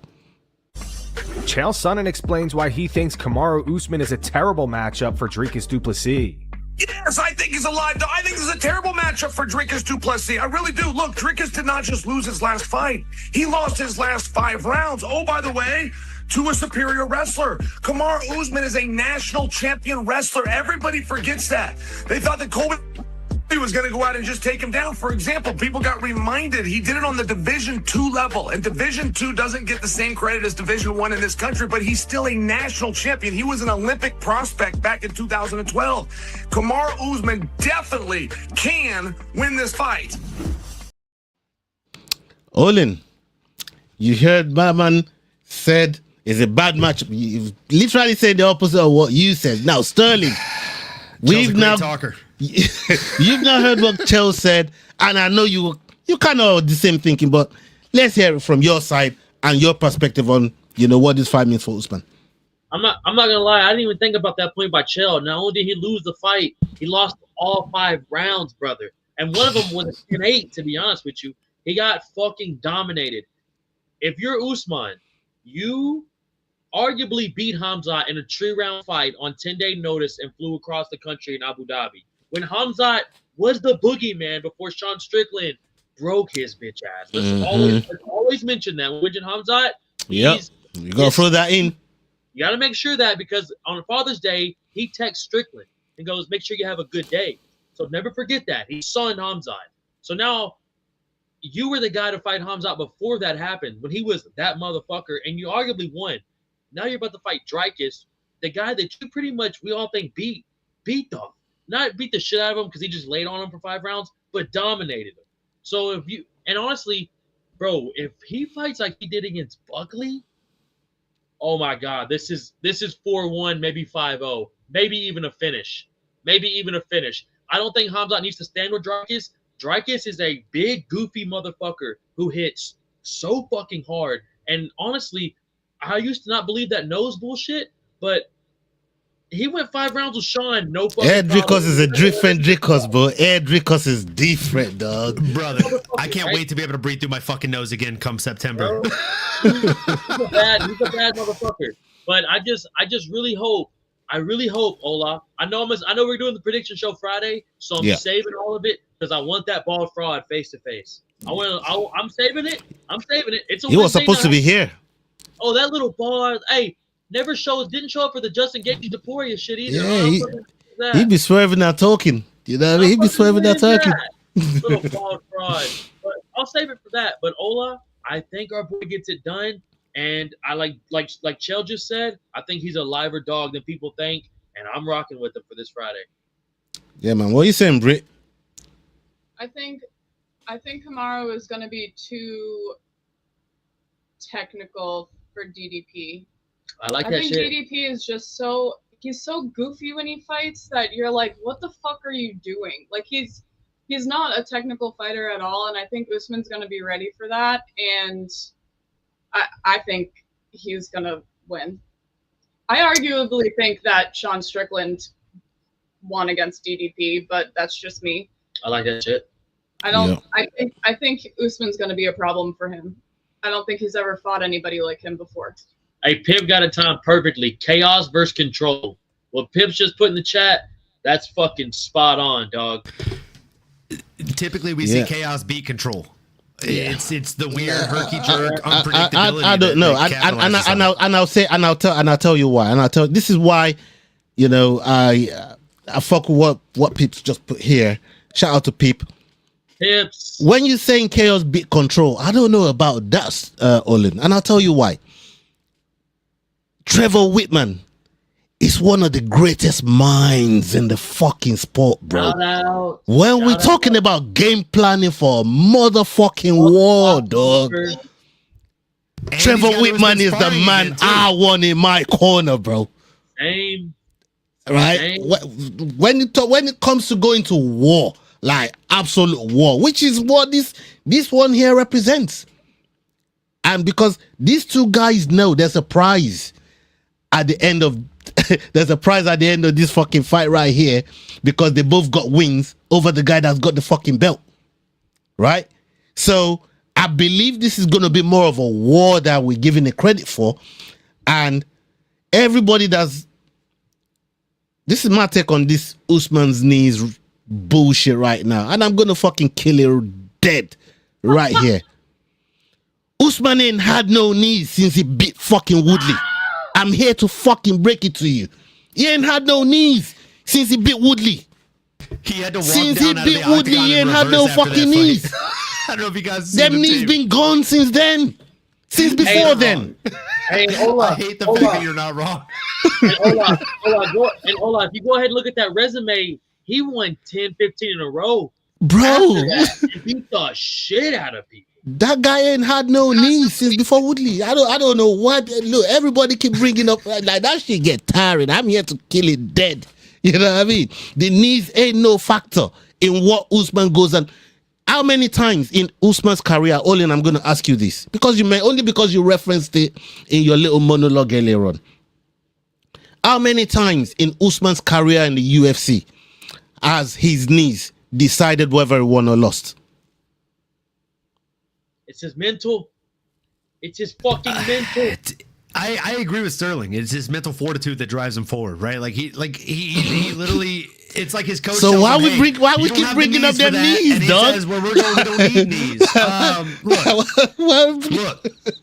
Chael Sonnen explains why he thinks Kamaru Usman is a terrible matchup for Dricus Du Plessis. Yes, I think he's alive. I think this is a terrible matchup for Dricus Du Plessis. I really do. Look, Dricus did not just lose his last fight. He lost his last 5 rounds. Oh, by the way, to a superior wrestler. Kamaru Usman is a national champion wrestler. Everybody forgets that. They thought that Colby was going to go out and just take him down. For example, people got reminded he did it on the Division II level, and Division II doesn't get the same credit as Division I in this country, but he's still a national champion. He was an Olympic prospect back in 2012. Kamaru Usman definitely can win this fight. Olin, you heard my man said it's a bad matchup. You literally said the opposite of what you said. Now, Sterling, we've now talker. You've not heard what Chel said, and I know you kind of the same thinking, but let's hear it from your side and your perspective on what this fight means for Usman. I'm not gonna lie, I didn't even think about that point by Chael. Not only did he lose the fight, he lost all 5 rounds, brother. And one of them was a 10-8, to be honest with you. He got fucking dominated. If you're Usman, you arguably beat Khamzat in a 3-round fight on 10-day notice and flew across the country in Abu Dhabi. When Khamzat was the boogeyman before Sean Strickland broke his bitch ass. Let's always mention that. When Khamzat, yep, you gotta throw that in. You gotta make sure that, because on Father's Day, he texts Strickland and goes, make sure you have a good day. So never forget that. He saw Khamzat. So now you were the guy to fight Khamzat before that happened, when he was that motherfucker, and you arguably won. Now you're about to fight Dricus, the guy that you pretty much, we all think beat the, not beat the shit out of him because he just laid on him for 5 rounds, but dominated him. So if you, and honestly, bro, if he fights like he did against Buckley, oh my God, this is 4-1, maybe 5-0, maybe even a finish. I don't think Khamzat needs to stand with Dricus. Dricus is a big, goofy motherfucker who hits so fucking hard. And honestly, I used to not believe that nose bullshit, but He went 5 rounds with Sean. No fucking Air Dricus problem. is a different Dricus, bro. Air Dricus is different, dog. Brother, I can't wait to be able to breathe through my fucking nose again come September. He's a bad motherfucker. But I just really hope. I really hope, Ola. I know we're doing the prediction show Friday, so I'm saving all of it because I want that ball fraud face to face. I'm saving it. It's a He was Wednesday supposed to night. be here. Oh, that little ball. Hey, didn't show up for the Justin Gaethje Deporia shit either. Yeah, he be swerving and talking. You know what I mean? He be swerving and talking. Little ball fraud. But I'll save it for that. But Ola, I think our boy gets it done. And I like Chell just said, I think he's a liver dog than people think. And I'm rocking with him for this Friday. Yeah, man. What are you saying, Britt? I think Kamaru is going to be too technical for DDP. I like that shit. I think DDP is just he's so goofy when he fights that you're like, what the fuck are you doing? Like he's not a technical fighter at all, and I think Usman's gonna be ready for that, and I think he's gonna win. I arguably think that Sean Strickland won against DDP, but that's just me. I like that shit. I think Usman's gonna be a problem for him. I don't think he's ever fought anybody like him before. Hey, Pip got it timed perfectly. Chaos versus control. What Pip's just put in the chat, that's fucking spot on, dog. Typically, we see chaos beat control. Yeah. It's the weird herky jerk unpredictability. I don't know. I'll tell you why. This is why, you know, I fuck with what Pip's just put here. Shout out to Pip. Pips. When you're saying chaos beat control, I don't know about that, Olin, and I'll tell you why. Trevor Whitman is one of the greatest minds in the fucking sport, bro. When we're talking about game planning for a motherfucking war, dog, Trevor Whitman is the man I want in my corner, bro. Same. Right? Same. When it comes to going to war, like absolute war, which is what this one here represents. And because these two guys know there's a prize at the end of this fucking fight right here, because they both got wins over the guy that's got the fucking belt, right? So I believe this is going to be more of a war that we're giving it credit for, and everybody this is my take on this Usman's knees bullshit right now, and I'm gonna fucking kill it dead right here. Usman ain't had no knees since he beat fucking Woodley. I'm here to fucking break it to you. He ain't had no knees since he beat Woodley. He had to walk since down he beat Woodley, he ain't had no fucking knees. I don't know if you guys them knees been gone since then. Since before then. Hey, Ola, I hate the fact that you're not wrong. And Ola, if you go ahead and look at that resume, he won 10, 15 in a row. Bro. He beat the shit out of people. That guy ain't had no knees since before Woodley. I don't know what. Look, everybody keep bringing up like that shit get tiring. I'm here to kill it dead. You know what I mean? The knees ain't no factor in what Usman goes on. How many times in Usman's career, Olin, I'm going to ask you this, because you referenced it in your little monologue earlier on. How many times in Usman's career in the UFC has his knees decided whether he won or lost? It's his mental. It's his fucking mental. I agree with Sterling. It's his mental fortitude that drives him forward, right? He literally. It's like his coach. So tells why him, we keep bringing up them knees, and he dog? says, "Well, we don't need knees."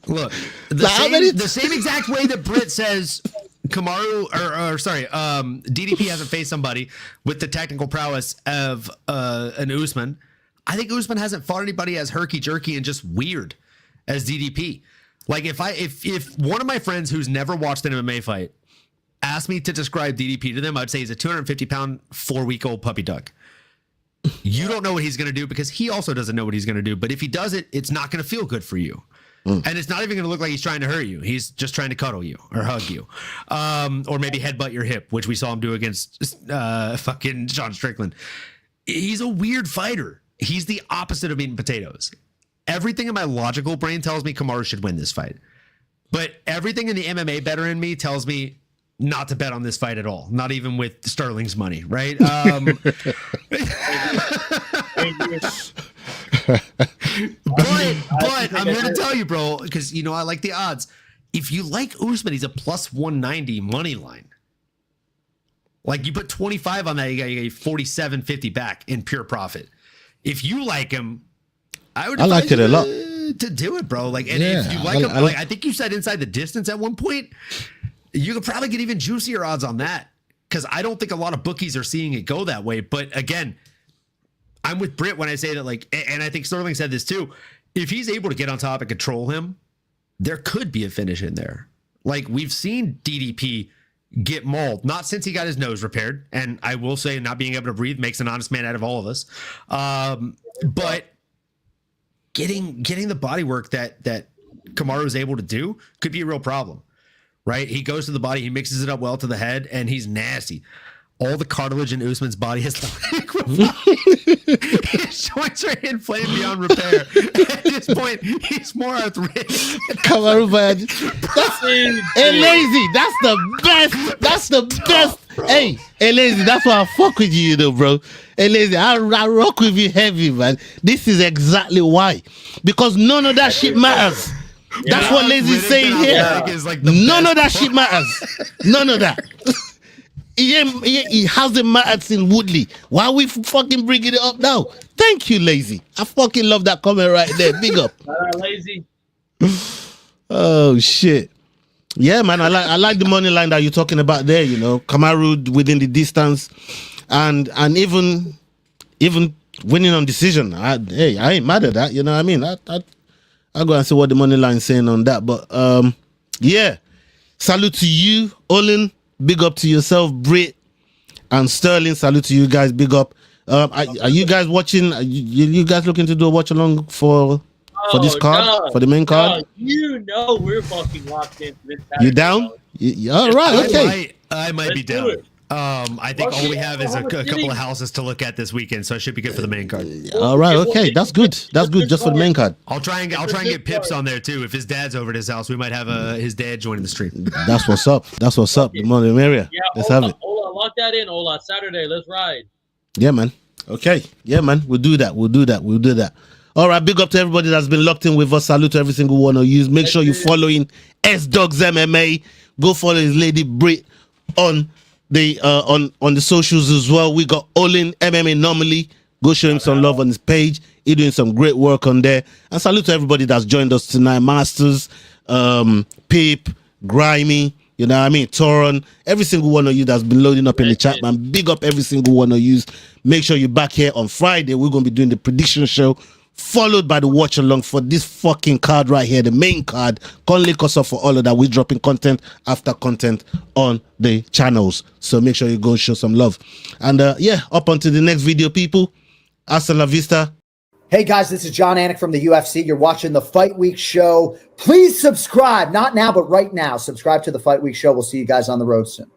Look. The same exact way that Britt says Kamaru, DDP hasn't faced somebody with the technical prowess of an Usman. I think Usman hasn't fought anybody as herky jerky and just weird as DDP. Like if one of my friends who's never watched an MMA fight asked me to describe DDP to them, I'd say he's a 250-pound, 4-week-old puppy dog. You don't know what he's going to do because he also doesn't know what he's going to do. But if he does it, it's not going to feel good for you. And it's not even going to look like he's trying to hurt you. He's just trying to cuddle you or hug you. Or maybe headbutt your hip, which we saw him do against fucking Sean Strickland. He's a weird fighter. He's the opposite of eating potatoes. Everything in my logical brain tells me Kamaru should win this fight. But everything in the MMA better in me tells me not to bet on this fight at all, not even with Sterling's money, right? But I'm here to tell you, bro, because you know I like the odds. If you like Usman, he's a plus 190 money line. Like you put 25 on that, you got 47.50 back in pure profit. If you like him, I liked it a lot to do it, bro. Like, and if you like him, I think you said inside the distance at one point. You could probably get even juicier odds on that because I don't think a lot of bookies are seeing it go that way. But again, I'm with Britt when I say that, like, and I think Sterling said this too. If he's able to get on top and control him, there could be a finish in there. Like we've seen DDP get mauled, not since he got his nose repaired. And I will say not being able to breathe makes an honest man out of all of us. But getting the body work that Kamaru is able to do could be a real problem. Right? He goes to the body, he mixes it up well to the head, and he's nasty. All the cartilage in Usman's body has his joints are inflamed beyond repair. At this point, he's more arthritic. Kamaru, man. Hey, Lazy, that's the best. That's the best. Hey, Lazy, that's why I fuck with you, though, bro. Hey, Lazy, I rock with you heavy, man. This is exactly why. Because none of that shit matters. That's what Lazy's saying here. None of that shit matters. None of that. He hasn't mattered in Woodley. Why are we fucking bringing it up now? Thank you, Lazy. I fucking love that comment right there. Big up. Lazy. Oh shit. Yeah, man. I like the money line that you're talking about there. You know, Kamaru within the distance, and even winning on decision. I ain't mad at that. You know what I mean? I'll go and see what the money line's saying on that. But yeah, salute to you, Olin. Big up to yourself, Britt and Sterling. Salute to you guys. Big up. Are you guys watching? Are you guys looking to do a watch along for this card, for the main card? You know we're fucking locked into this. You down? All right. Okay. I might be down. I think all we have is a couple of houses to look at this weekend, so it should be good for the main card. All right, okay, that's good. That's good, just for the main card. I'll try and get Pips on there too. If his dad's over at his house, we might have his dad joining the stream. That's what's up. That's what's up. The money area. Yeah, let's have it. Ola, lock that in, Ola. Saturday, let's ride. Yeah, man. Okay. Yeah, man. We'll do that. We'll do that. All right. Big up to everybody that's been locked in with us. Salute to every single one of you. Make sure you're following S-Dogs MMA. Go follow his lady Britt on the on the socials as well. We got Olin MMA Normally. Go show him some love on his page. He's doing some great work on there. And salute to everybody that's joined us tonight. Masters, Peep, Grimy, you know what I mean, Toron, every single one of you that's been loading up in the chat, man. Big up every single one of you. Make sure you're back here on Friday. We're going to be doing the prediction show, followed by the watch along for this fucking card right here, the main card. Can't link us up for all of that. We're dropping content after content on the channels. So make sure you go show some love. And yeah, up onto the next video, people. Hasta la vista. Hey guys, this is John Anik from the UFC. You're watching the Fight Week Show. Please subscribe. Not now, but right now. Subscribe to the Fight Week Show. We'll see you guys on the road soon.